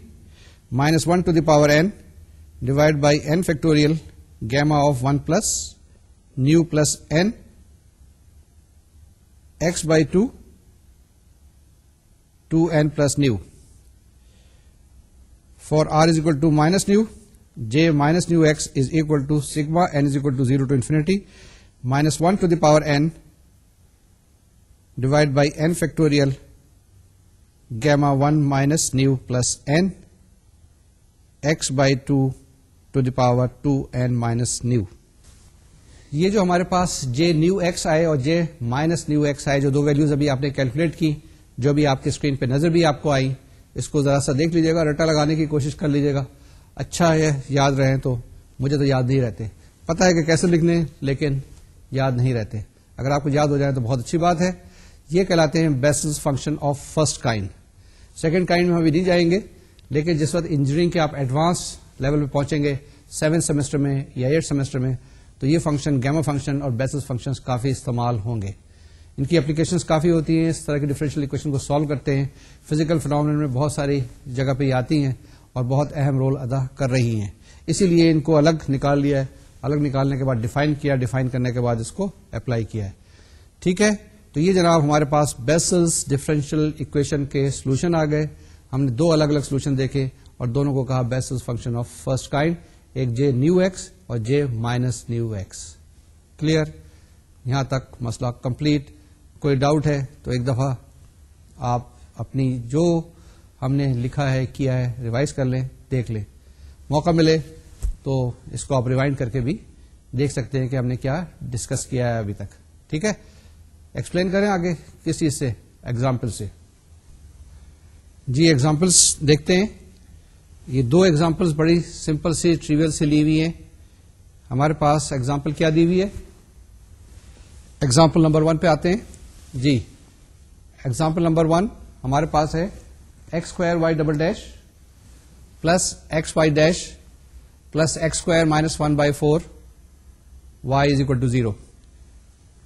minus 1 to the power n divided by n factorial gamma of 1 plus nu plus n x by 2 2n plus nu. For r is equal to minus nu, j minus nu x is equal to sigma n is equal to 0 to infinity -1 to the power n divided by n factorial gamma 1 minus nu plus n x by 2 to the power 2n minus nu. یہ جو ہمارے پاس j nu x آئے اور j minus nu x آئے، جو دو values ابھی آپ نے کیلکولیٹ کی، جو بھی آپ کے اسکرین پہ نظر بھی آپ کو آئی، اس کو ذرا سا دیکھ لیجیے گا، رٹا لگانے کی کوشش کر لیجیے گا. اچھا ہے یاد رہیں، تو مجھے تو یاد نہیں رہتے، پتہ ہے کہ کیسے لکھنے، لیکن یاد نہیں رہتے. اگر آپ کو یاد ہو جائے تو بہت اچھی بات ہے. یہ کہلاتے ہیں Bessel's function of first kind. Second kind میں ہم ابھی نہیں جائیں گے، لیکن جس وقت انجینئرنگ کے آپ ایڈوانس لیول پہ پہنچیں گے 7 سیمسٹر میں یا 8 سیمسٹر میں، تو یہ فنکشن گیما فنکشن اور بیسلز فنکشنز کافی استعمال ہوں گے. ان کی اپلیکیشنز کافی ہوتی ہیں، اس طرح کی ڈفرینشیل ایکویشن کو سالو کرتے ہیں. فزیکل فینومینن میں بہت ساری جگہ پہ یہ آتی ہیں اور بہت اہم رول ادا کر رہی ہیں. اسی لیے ان کو الگ نکال لیا ہے، الگ نکالنے کے بعد ڈیفائن کیا، ڈیفائن کرنے کے بعد اس کو اپلائی کیا ہے. ٹھیک ہے، تو یہ جناب ہمارے پاس بیسلز ڈفرینشیل ایکویشن کے سولوشن آ گئے. ہم نے دو الگ الگ سولوشن دیکھے اور دونوں کو کہا بیسلز فنکشن آف فرسٹ کائنڈ، ایک j نیو ایکس اور j minus nu x. Clear? یہاں تک مسئلہ کمپلیٹ. کوئی ڈاؤٹ ہے تو ایک دفعہ آپ اپنی جو ہم نے لکھا ہے کیا ہے ریوائز کر لیں، دیکھ لیں. موقع ملے تو اس کو آپ ریوائنڈ کر کے بھی دیکھ سکتے ہیں کہ ہم نے کیا ڈسکس کیا ہے ابھی تک. ٹھیک ہے، ایکسپلین کریں آگے کس چیز سے؟ ایگزامپل سے. جی ایگزامپلس دیکھتے ہیں. یہ دو ایگزامپلس بڑی سمپل سی ٹریویل سے لی ہوئی ہیں. ہمارے پاس ایگزامپل کیا دی ہوئی ہے؟ ایگزامپل نمبر 1 پہ آتے ہیں. جی ایگزامپل نمبر 1 ہمارے پاس ہے x square y double dash plus x y dash plus x square minus 1/4 y is equal to 0.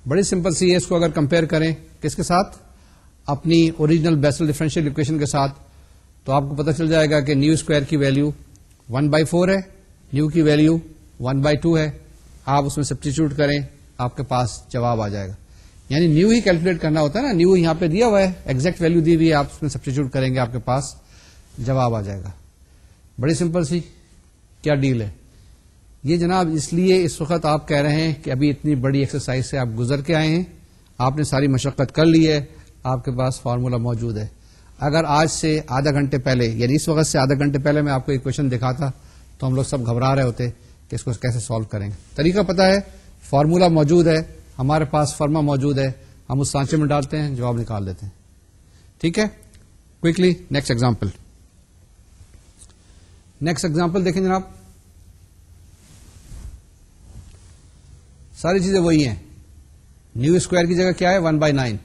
بڑی سمپل سی ہے. اس کو اگر کمپیئر کریں کس کے ساتھ؟ اپنی اوریجنل بیسل ڈفرینشیل ایکویشن کے ساتھ، تو آپ کو پتہ چل جائے گا کہ نیو اسکوائر کی ویلیو 1/4 ہے، نیو کی ویلیو 1/2 ہے. آپ اس میں سبسٹیچیوٹ کریں، آپ کے پاس جواب آ جائے گا. یعنی نیو ہی کیلکولیٹ کرنا ہوتا ہے نا، نیو یہاں پہ دیا ہوا ہے، ایگزیکٹ ویلیو دی ہوئی ہے، آپ اس میں سبسٹیچیوٹ کریں گے، آپ کے پاس جواب آ جائے گا. بڑی سمپل سی کیا ڈیل ہے یہ جناب. اس لیے اس وقت آپ کہہ رہے ہیں کہ ابھی اتنی بڑی ایکسرسائز سے آپ گزر کے آئے ہیں، آپ نے ساری مشقت کر لی ہے، آپ کے پاس فارمولا موجود ہے. اگر آج سے آدھا گھنٹے پہلے، یعنی اس وقت سے آدھا گھنٹے پہلے میں آپ کو ایک کویشچن دکھاتا تو ہم لوگ سب گھبرا رہے ہوتے کہ اس کو کیسے سالو کریں گے. طریقہ پتا ہے، فارمولا موجود ہے، ہمارے پاس فرما موجود ہے، ہم اس سانچے میں ڈالتے ہیں، جواب نکال دیتے ہیں. ٹھیک ہے، quickly next example. Next example دیکھیں جناب. ساری چیزیں وہی ہیں. نیو اسکوائر کی جگہ کیا ہے؟ 1/9.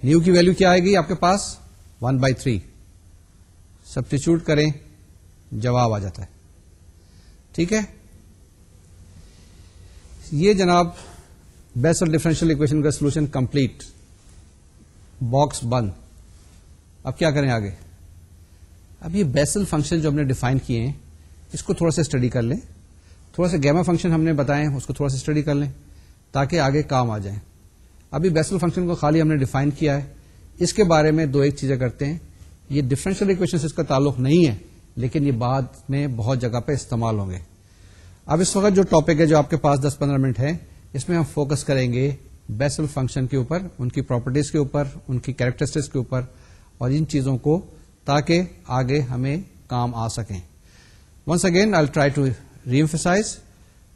نیو کی ویلیو کیا آئے گی آپ کے پاس؟ 1/3. سبسٹیچیوٹ کریں، جواب آ جاتا ہے. ٹھیک ہے، یہ جناب بیسل ڈفرینشیل ایکویشن کا سولوشن کمپلیٹ. باکس بند. اب کیا کریں آگے؟ اب یہ بیسل فنکشن جو ہم نے ڈیفائن کیے ہیں اس کو تھوڑا سا اسٹڈی کر لیں. تھوڑا سا گیما فنکشن ہم نے بتائے اس کو تھوڑا سا اسٹڈی کر لیں تاکہ آگے کام آ جائیں. ابھی بیسل فنکشن کو خالی ہم نے ڈیفائن کیا ہے، اس کے بارے میں دو ایک چیزیں کرتے ہیں. یہ ڈفرینشیل ایکویشن سے اس کا تعلق نہیں ہے، لیکن یہ بعد میں بہت جگہ پہ استعمال ہوں گے. اب اس وقت جو ٹاپک ہے جو آپ کے پاس 10-15 منٹ ہے، اس میں ہم فوکس کریں گے بیسل فنکشن کے اوپر، ان کی پراپرٹیز کے اوپر، ان کی کیریکٹرسٹکس کے اوپر اور ان چیزوں کو، تاکہ آگے ہمیں کام آ سکیں. Once again I will try to reemphasise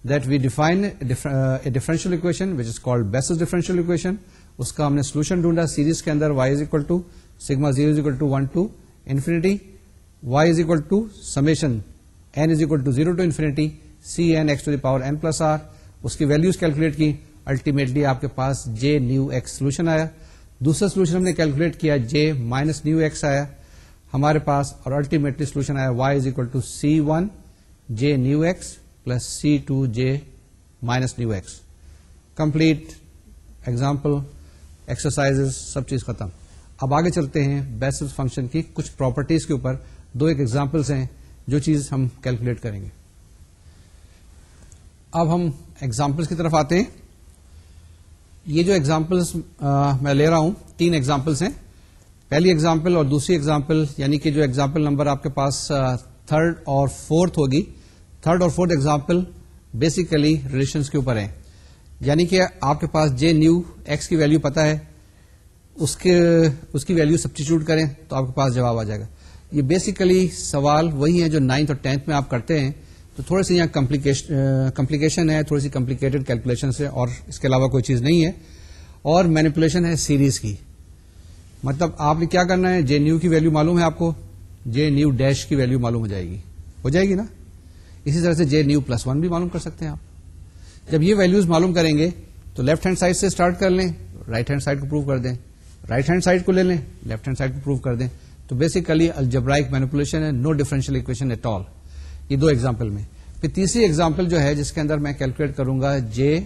that we define a differential equation which is called Bessel's differential equation. اس کا ہم نے سولوشن ڈھونڈا سیریز کے اندر y is equal to sigma 0 is equal to 1 to infinity, y is equal to summation n is equal to 0 to infinity c n x to the power n plus r. اس کی values calculate کی، ultimately آپ کے پاس j new x solution آیا. دوسرا solution ہم نے calculate کیا j minus nu x آیا ہمارے پاس، اور الٹیمیٹلی سولوشن آیا y is equal to c1 j nu x plus C2J minus nu x. Complete example, exercise, سب چیز ختم. اب آگے چلتے ہیں بیسل فنکشن کی کچھ پراپرٹیز کے اوپر. دو ایک ایگزامپلس ہیں جو چیز ہم کیلکولیٹ کریں گے. اب ہم ایگزامپلس کی طرف آتے ہیں. یہ جو ایگزامپلس میں لے رہا ہوں 3 ایگزامپلس ہیں. پہلی ایگزامپل اور دوسری ایگزامپل، یعنی کہ جو ایگزامپل نمبر آپ کے پاس 3rd اور 4th ہوگی، 3rd اور 4th ایگزامپل بیسیکلی ریلیشنز کے اوپر ہیں. یعنی کہ آپ کے پاس جے نیو ایکس کی ویلیو پتا ہے, اس کی ویلیو سبسٹیچیوٹ کریں تو آپ کے پاس جواب آ جائے گا. یہ بیسیکلی سوال وہی ہے جو 9th اور 10th میں آپ کرتے ہیں, تو تھوڑی سی یہاں کمپلیکیشن ہے, تھوڑی سی کمپلیکیٹڈ کیلکولیشن ہے, اور اس کے علاوہ کوئی چیز نہیں ہے. اور مینیپولیشن ہے سیریز کی, مطلب آپ نے کیا کرنا ہے, جے نیو کی ویلیو معلوم ہے آپ کو, جے نیو ڈیش کی ویلیو معلوم ہو جائے گی نا. اسی طرح سے جے نیو پلس 1 بھی معلوم کر سکتے ہیں آپ. جب یہ ویلیوز معلوم کریں گے تو لیفٹ ہینڈ سائڈ سے اسٹارٹ کر لیں, رائٹ ہینڈ سائڈ کو پروو کر دیں, رائٹ ہینڈ سائڈ کو لے لیں, لیفٹ ہینڈ سائڈ کو پروو کر دیں. تو بیسیکلی الجبرائک مینیپولیشن ہے, نو ڈفرینشیل اکویشن ایٹ آل. یہ 2 ایگزامپل میں. پھر تیسری ایگزامپل جو ہے جس کے اندر میں کیلکولیٹ کروں گا جے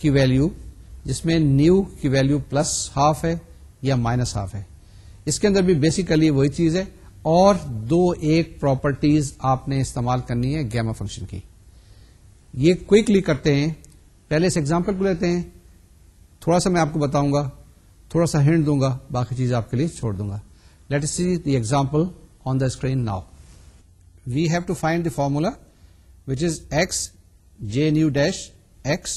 کی ویلیو, جس میں نیو کی ویلیو پلس ہاف ہے یا مائنس ہاف ہے. اس کے اندر بھی بیسیکلی وہی چیز ہے, اور 2 ایک پراپرٹیز آپ نے استعمال کرنی ہے گیما فنکشن کی. یہ کوئکلی کرتے ہیں. پہلے اس ایگزامپل کو لیتے ہیں, تھوڑا سا میں آپ کو بتاؤں گا, تھوڑا سا ہنٹ دوں گا, باقی چیز آپ کے لیے چھوڑ دوں گا. Let us see the example on the screen now. We have to find the formula which is x j new dash x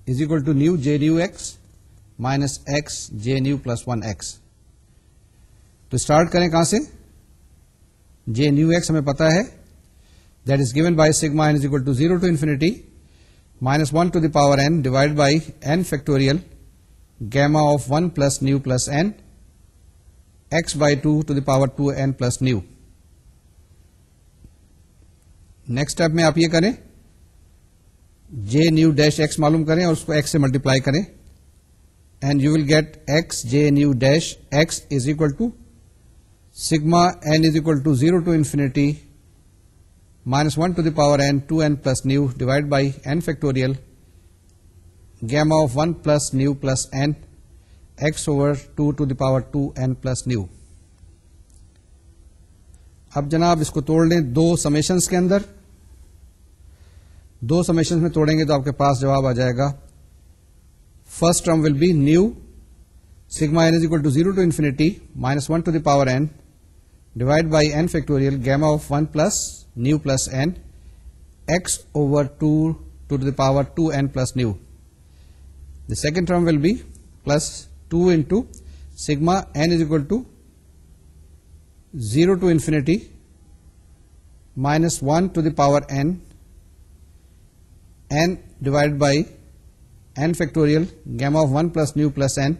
is equal to new j new x minus x j new plus 1x. تو start کریں کہاں سے, j new x ہمیں پتا ہے, that is given by sigma n is equal to 0 to infinity minus 1 to the power n divided by n factorial gamma of 1 plus new plus n x by 2 to the power 2n plus new. Next step میں آپ یہ کریں, جے nu dash x معلوم کریں اور اس کو x سے multiply کریں, and you will get x J nu dash x is equal to sigma n is equal to 0 to infinity minus 1 to the power n 2n plus nu divided by n factorial gamma of 1 plus nu plus n x over 2 to the power 2n plus nu. اب جناب اس کو توڑ لیں 2 summations کے اندر. 2 summations میں توڑیں گے تو آپ کے پاس جواب آ جائے گا. First term will be nu sigma n is equal to 0 to infinity minus 1 to the power n divide by n factorial gamma of 1 plus nu plus n x over 2 to the power 2n plus nu. The second term will be plus 2 into sigma n is equal to 0 to infinity minus 1 to the power n divided by n factorial gamma of 1 plus new plus n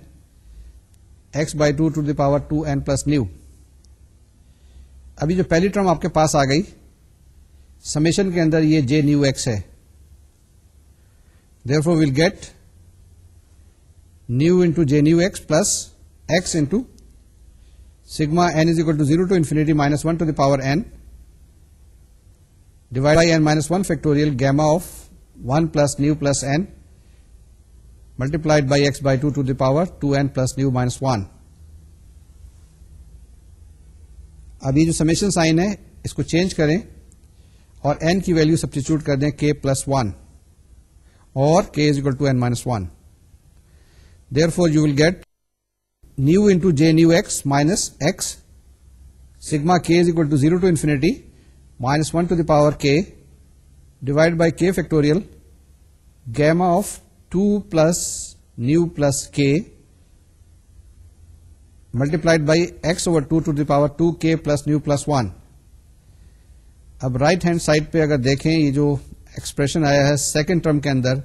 x by 2 to the power 2n plus new. ابھی جو پہلی term آپ کے پاس آ گئی summation کے اندر یہ j new x ہے, therefore we'll get new into j new x plus x into sigma n is equal to 0 to infinity minus 1 to the power n divided by n minus 1 factorial gamma of 1 plus new plus n multiplied by x by 2 to the power 2n plus new minus 1. اب یہ جو summation sign ہے اس کو change کریں اور n کی value substitute کر دیں k plus 1 اور k is equal to n minus 1. Therefore you will get new into j new x minus x sigma k is equal to 0 to infinity minus 1 to the power k divided by k factorial gamma of 2 plus new plus k multiplied by x over 2 to the power 2k plus new plus 1. اب right hand side پہ اگر دیکھیں یہ جو expression آیا ہے second term کے اندر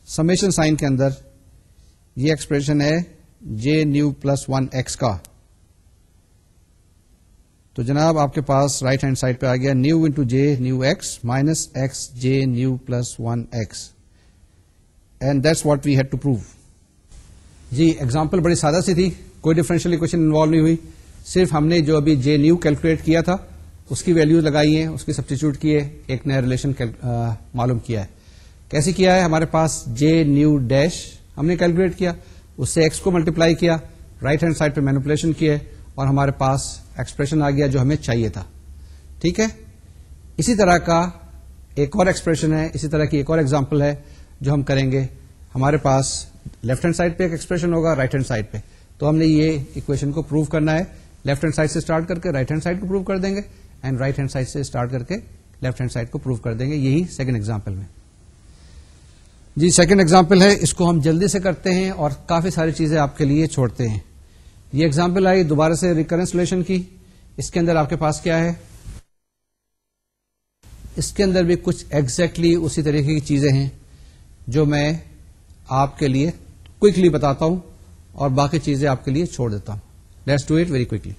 summation sign کے اندر, یہ ایکسپریشن ہے j نیو پلس 1x کا. تو جناب آپ کے پاس رائٹ ہینڈ سائڈ پہ آ گیا nu into J nu x minus x J nu plus 1x, and that's what we had to prove. جی ایگزامپل بڑی سادہ سی تھی, کوئی ڈفرینشیل اکویشن انوالو نہیں ہوئی, صرف ہم نے جو ابھی جے نیو کیلکولیٹ کیا تھا اس کی ویلیو لگائی ہے, اس کی سبسٹیچیوٹ کی ہے, ایک نیا ریلیشن معلوم کیا ہے. کیسے کیا ہے, ہمارے پاس جے نیو ڈیش ہم نے کیلکولیٹ کیا, اس سے ایکس کو ملٹیپلائی کیا, رائٹ ہینڈ سائڈ پہ مینیپولیشن کیے اور ہمارے پاس ایکسپریشن آ گیا جو ہمیں چاہیے تھا. ٹھیک ہے, اسی طرح کا ایک اور ایکسپریشن ہے, اسی طرح کی ایک اور ایگزامپل ہے جو ہم کریں گے. ہمارے پاس لیفٹ ہینڈ سائڈ پہ ایک ایکسپریشن ہوگا, رائٹ ہینڈ سائڈ پہ, تو ہم نے یہ اکویشن کو پروو کرنا ہے. لیفٹ ہینڈ سائڈ سے اسٹارٹ کر کے رائٹ ہینڈ سائڈ کو پروو کر دیں گے, اینڈ رائٹ ہینڈ سائڈ سے اسٹارٹ کر کے لیفٹ ہینڈ سائڈ کو پروو کر دیں گے, یہی سیکنڈ ایگزامپل میں. جی سیکنڈ ایگزامپل ہے, اس کو ہم جلدی سے کرتے ہیں اور کافی ساری چیزیں آپ کے لیے چھوڑتے ہیں. یہ ایگزامپل آئی دوبارہ سے ریکرنس ریلیشن کی. اس کے اندر آپ کے پاس کیا ہے, اس کے اندر بھی کچھ ایگزیکٹلی اسی طریقے کی چیزیں ہیں جو میں آپ کے لیے کوئکلی بتاتا ہوں اور باقی چیزیں آپ کے لیے چھوڑ دیتا ہوں. Let's do it very quickly.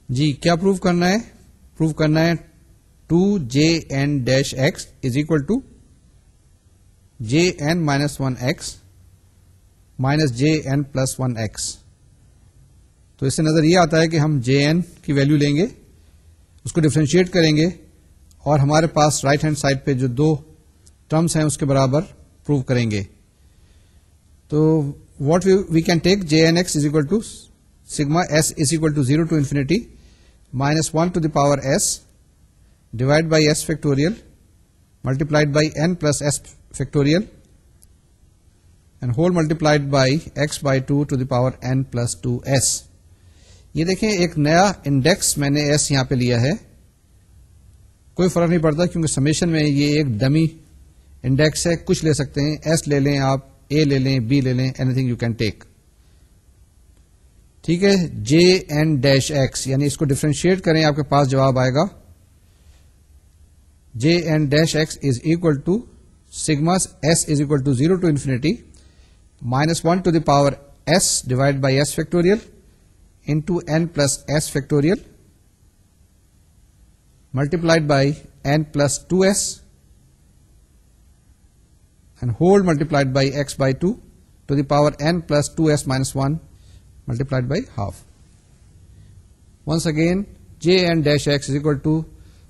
جی کیا پروو کرنا ہے؟ پروو کرنا ہے 2jn-x is equal to jn-1x minus jn+1x. تو اس سے نظر یہ آتا ہے کہ ہم jn کی ویلیو لیں گے, اس کو ڈفرینشیٹ کریں گے اور ہمارے پاس رائٹ ہینڈ سائڈ پہ جو دو ٹرمز ہیں اس کے برابر پروو کریں گے. تو what we can take jn(x) is equal to sigma s is equal to 0 to infinity minus 1 to the power s divided by s factorial multiplied by n plus s factorial and whole multiplied by x by 2 to the power n plus 2s. یہ دیکھیں ایک نیا index میں نے s یہاں پہ لیا ہے, کوئی فرق نہیں پڑتا کیونکہ سمیشن میں یہ ایک ڈمی انڈیکس ہے, کچھ لے سکتے ہیں, s لے لیں آپ, a لے لیں, b لے لیں, any thing you can take. ٹھیک ہے, jn-x یعنی اس کو ڈفرینشیٹ کریں آپ کے پاس جواب آئے گا jn-x is equal to sigma s is equal to 0 to infinity minus 1 to the power s divided by s factorial into n plus s factorial multiplied by n plus 2s and whole multiplied by x by 2 to the power n plus 2s minus 1 multiplied by half. Once again, jn-x is equal to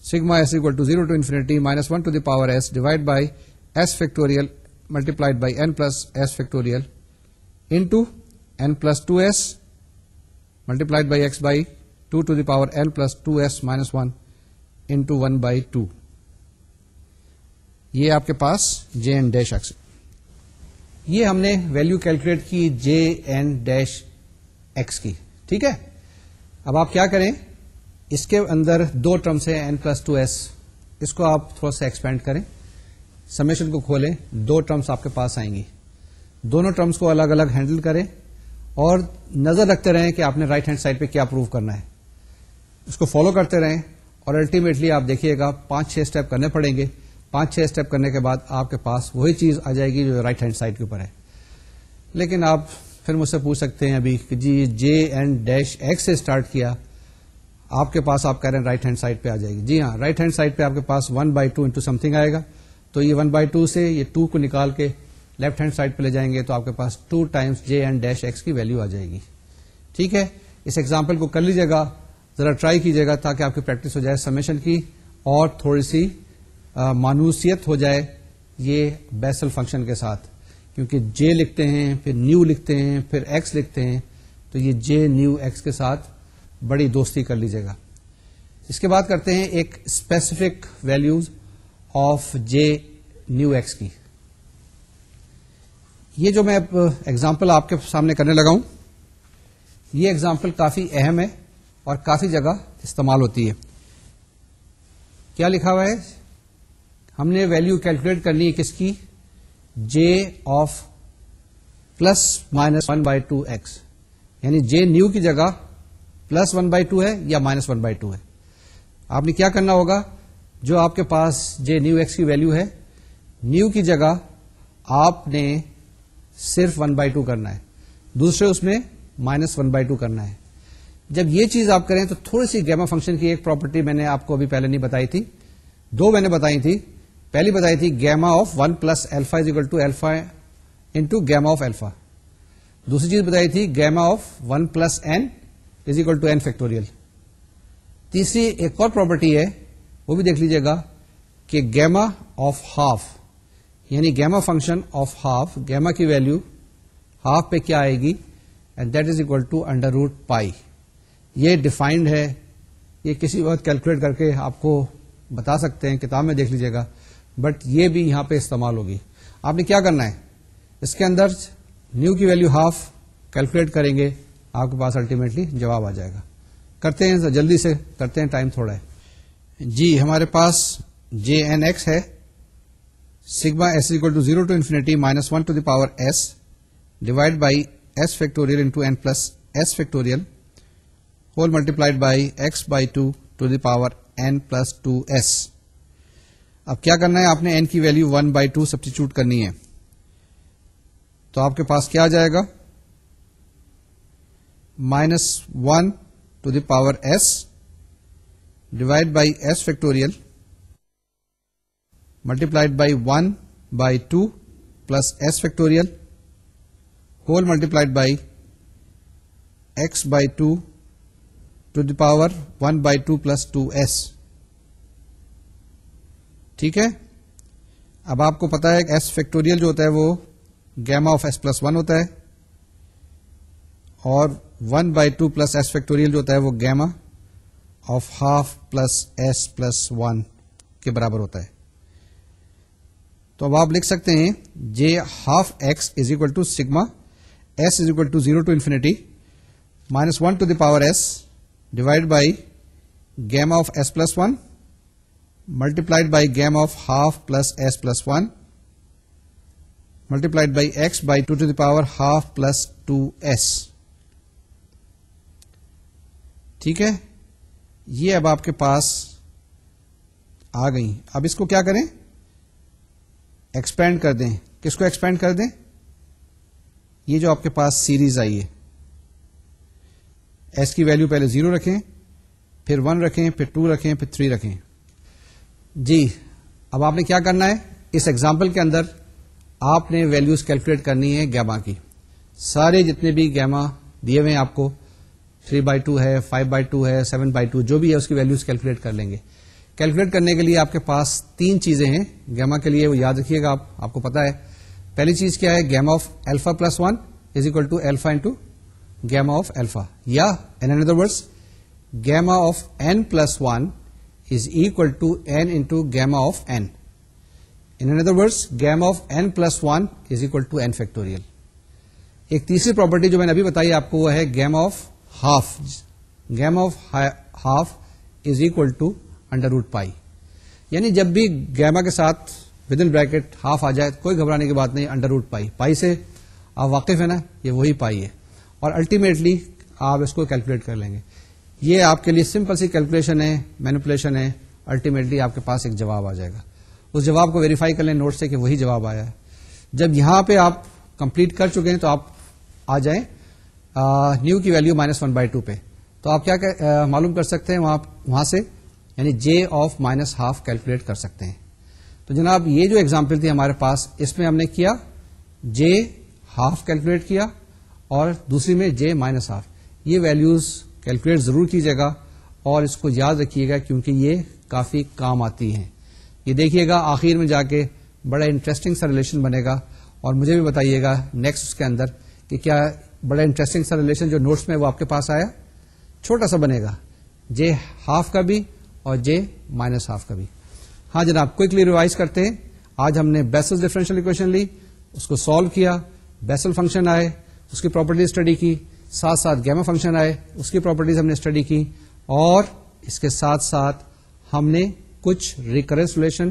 sigma s equal to 0 to infinity minus 1 to the power s divided by s factorial multiplied by n plus s factorial into n plus 2s multiplied by x by 2 to the power n plus 2s minus 1 into 1 by 2. یہ آپ کے پاس jn-x. یہ ہم نے value calculate کی jn-x کی. ٹھیک ہے, اب آپ کیا کریں, اس کے اندر دو ٹرمس ہیں n+2s, اس کو آپ تھوڑا سا ایکسپینڈ کریں, سمیشن کو کھولیں, دو ٹرمس آپ کے پاس آئیں گی. دونوں ٹرمس کو الگ الگ ہینڈل کریں اور نظر رکھتے رہیں کہ آپ نے رائٹ ہینڈ سائڈ پہ کیا پروو کرنا ہے. اس کو فالو کرتے رہیں اور الٹیمیٹلی آپ دیکھیے گا 5-6 اسٹیپ کرنے پڑیں گے. 5-6 اسٹیپ کرنے کے بعد آپ کے پاس وہی چیز آ جائے گی جو رائٹ ہینڈ سائڈ کے اوپر ہے. لیکن آپ پھر مجھ سے پوچھ سکتے ہیں ابھی کہ جی jn-x سے اسٹارٹ کیا, آپ کے پاس آپ کہہ رہے ہیں رائٹ ہینڈ سائڈ پہ آ جائے گی. جی ہاں, رائٹ ہینڈ سائڈ پہ آپ کے پاس 1/2 انٹو سم تھنگ آئے گا. تو یہ 1/2 سے یہ 2 کو نکال کے لیفٹ ہینڈ سائڈ پہ لے جائیں گے تو آپ کے پاس 2 ٹائمس jn-x کی ویلو آ جائے گی. ٹھیک ہے, اس ایگزامپل کو کر لیجیے گا, ذرا ٹرائی کیجیے گا تاکہ آپ کی پریکٹس ہو جائے سمیشن کی اور تھوڑی سی مانوسیت ہو جائے یہ بیسل فنکشن کے ساتھ, کیونکہ جے لکھتے ہیں پھر نیو لکھتے ہیں پھر ایکس لکھتے ہیں, تو یہ جے نیو ایکس کے ساتھ بڑی دوستی کر لیجیے گا. اس کے بعد کرتے ہیں ایک specific values of J nu x کی. یہ جو میں ایگزامپل آپ کے سامنے کرنے لگا ہوں, یہ ایگزامپل کافی اہم ہے اور کافی جگہ استعمال ہوتی ہے. کیا لکھا ہوا ہے, ہم نے ویلیو کیلکولیٹ کرنی ہے کس کی, جے آف پلس مائنس 1/2x, یعنی جے نیو کی جگہ پلس 1/2 ہے یا مائنس 1/2 ہے. آپ نے کیا کرنا ہوگا, جو آپ کے پاس جے نیو ایکس کی ویلیو ہے, نیو کی جگہ آپ نے صرف 1/2 کرنا ہے, دوسرے اس میں مائنس 1/2 کرنا ہے. جب یہ چیز آپ کریں تو تھوڑی سی گیما فنکشن کی ایک پراپرٹی میں نے آپ کو ابھی پہلے نہیں بتائی تھی, دو میں نے بتائی تھی. پہلی بتائی تھی gamma of 1 plus alpha is equal to alpha into gamma of alpha. دوسری چیز بتائی تھی gamma of 1 plus n is equal to n factorial. تیسری ایک اور پراپرٹی ہے, وہ بھی دیکھ لیجیے گا کہ گیما آف ہاف, یعنی gamma function of half, gamma کی ویلو ہاف پہ کیا آئے گی, and that is equal to under root pi. یہ ڈیفائنڈ ہے, یہ کسی وقت کیلکولیٹ کر کے آپ کو بتا سکتے ہیں, کتاب میں دیکھ لیجیے گا, بٹ یہ بھی یہاں پہ استعمال ہوگی. آپ نے کیا کرنا ہے, اس کے اندر نیو کی ویلو ہاف کیلکولیٹ کریں گے, آپ کے پاس الٹیمیٹلی جواب آ جائے گا. کرتے ہیں جلدی سے کرتے ہیں, ٹائم تھوڑا ہے. جی ہمارے پاس jn-x ہے, sigma s is equal to 0 to infinity minus 1 to the power s divided by s factorial into n plus s factorial whole multiplied by x by 2 to the power n plus 2s. اب کیا کرنا ہے, آپ نے n کی value 1/2 substitute کرنی ہے. تو آپ کے پاس کیا آ جائے گا, -1 to the power s divided by s factorial multiplied by 1/2 plus s factorial whole multiplied by x by 2 to the power 1/2 plus 2s. ٹھیک ہے. اب آپ کو پتا ہے ایس فیکٹوریل جو ہوتا ہے وہ گیما آف ایس پلس 1 ہوتا ہے, اور 1/2 پلس ایس فیکٹوریل جو ہوتا ہے وہ گیما of half plus S plus 1 کے برابر ہوتا ہے. تو اب آپ لکھ سکتے ہیں J half x is equal to sigma s is equal to 0 to infinity -1 to the power s divide by gamma of s plus 1 multiplied by gamma of half plus s plus 1 multiplied by x by 2 to the power half plus 2s. ٹھیک ہے, یہ اب آپ کے پاس آ گئی. اب اس کو کیا کریں, ایکسپینڈ کر دیں. کس کو ایکسپینڈ کر دیں, یہ جو آپ کے پاس سیریز آئی ہے, s کی ویلیو پہلے 0 رکھیں, پھر 1 رکھیں, پھر 2 رکھیں, پھر 3 رکھیں. جی اب آپ نے کیا کرنا ہے, اس ایگزامپل کے اندر آپ نے ویلیوز کیلکولیٹ کرنی ہے گیما کی. سارے جتنے بھی گیما دیے ہوئے ہیں آپ کو, 3/2 ہے, 5/2 ہے, 7/2 جو بھی ہے اس کی ویلیوز کیلکولیٹ کر لیں گے. کیلکولیٹ کرنے کے لیے آپ کے پاس 3 چیزیں ہیں گیما کے لیے, وہ یاد رکھیے گا. آپ کو پتا ہے پہلی چیز کیا ہے, gamma of alpha plus 1 is equal to alpha into gamma of alpha, یا in other words gamma of n plus 1 is equal to n into gamma of n. In other words, gamma of n plus 1 is equal to n factorial. ایک تیسری property جو میں نے ابھی بتائی آپ کو وہ ہے gamma of half. Gamma of half is equal to under root pi. یعنی جب بھی gamma کے ساتھ ود ان بریکٹ ہاف آ جائے کوئی گھبرانے کی بات نہیں, انڈر روٹ پائی. پائی سے آپ واقف ہے نا, یہ وہی پائی ہے, اور الٹیمیٹلی آپ اس کو کیلکولیٹ کر لیں گے. یہ آپ کے لیے سمپل سی کیلکولیشن ہے, مینپولیشن ہے. الٹیمیٹلی آپ کے پاس ایک جواب آ جائے گا. اس جواب کو ویریفائی کر لیں نوٹ سے کہ وہی جواب آیا ہے. جب یہاں پہ آپ کمپلیٹ کر چکے ہیں تو آپ آ جائیں نیو کی ویلیو -1/2 پہ. تو آپ کیا معلوم کر سکتے ہیں وہاں سے, یعنی جے آف -12 کیلکولیٹ کر سکتے ہیں. تو جناب یہ جو ایگزامپل تھی ہمارے پاس, اس میں ہم نے کیا جے ہاف کیلکولیٹ کیا, اور دوسری میں جے -12. یہ ویلیوز کیلکولیٹ ضرور کیجیے گا اور اس کو یاد رکھیے گا کیونکہ یہ کافی کام آتی ہیں. یہ دیکھیے گا آخر میں جا کے بڑا انٹرسٹنگ سا ریلیشن بنے گا, اور مجھے بھی بتائیے گا نیکسٹ اس کے اندر کہ کیا بڑا انٹرسٹنگ سا ریلیشن جو نوٹس میں وہ آپ کے پاس آیا چھوٹا سا بنے گا, جے ہاف کا بھی اور جے -12 کا بھی. ہاں جناب, کوئکلی ریوائز کرتے ہیں. آج ہم نے بیسل ڈفرینشیل ایکویشن لی, اس کو سالو کیا, بیسل فنکشن آئے, اس کی پراپرٹیز اسٹڈی کی, ساتھ ساتھ گیما فنکشن آئے, اس کی پراپرٹیز ہم نے اسٹڈی کی, اور اس کے ساتھ ساتھ ہم نے کچھ ریکرنس ریلیشن,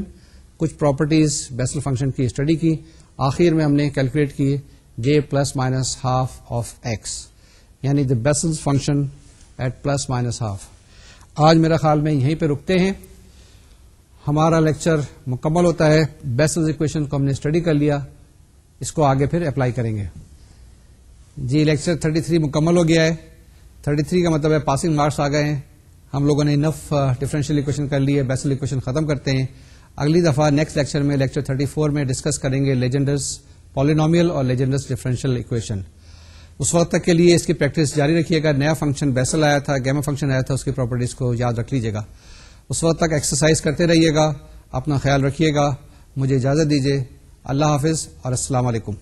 کچھ پراپرٹیز بیسل فنکشن کی اسٹڈی کی. آخر میں ہم نے کیلکولیٹ کی J plus minus half of x, یعنی the Bessel function at plus minus half. آج میرا خیال میں یہیں پہ رکتے ہیں, ہمارا لیکچر مکمل ہوتا ہے. بیسل ایکویشن کو ہم نے اسٹڈی کر لیا, اس کو آگے پھر اپلائی کریں گے. جی لیکچر 33 مکمل ہو گیا ہے. 33 کا مطلب ہے پاسنگ مارکس آ گئے ہیں. ہم لوگوں نے انف ڈفرینشیل ایکویشن کر لی ہے, بیسل ایکویشن ختم کرتے ہیں. اگلی دفعہ نیکسٹ لیکچر میں لیکچر 34 میں ڈسکس کریں گے لیجنڈرز پالینومیل اور لیجنڈرز ڈفرینشیل ایکویشن. اس وقت تک کے لیے اس کی پریکٹس جاری رکھیے گا. نیا فنکشن بیسل آیا تھا, گیما فنکشن آیا تھا, اس کی پراپرٹیز کو یاد رکھ لیجیے گا. اس وقت تک ایکسرسائز کرتے رہیے گا. اپنا خیال رکھیے گا. مجھے اجازت دیجیے. اللہ حافظ اور السلام علیکم.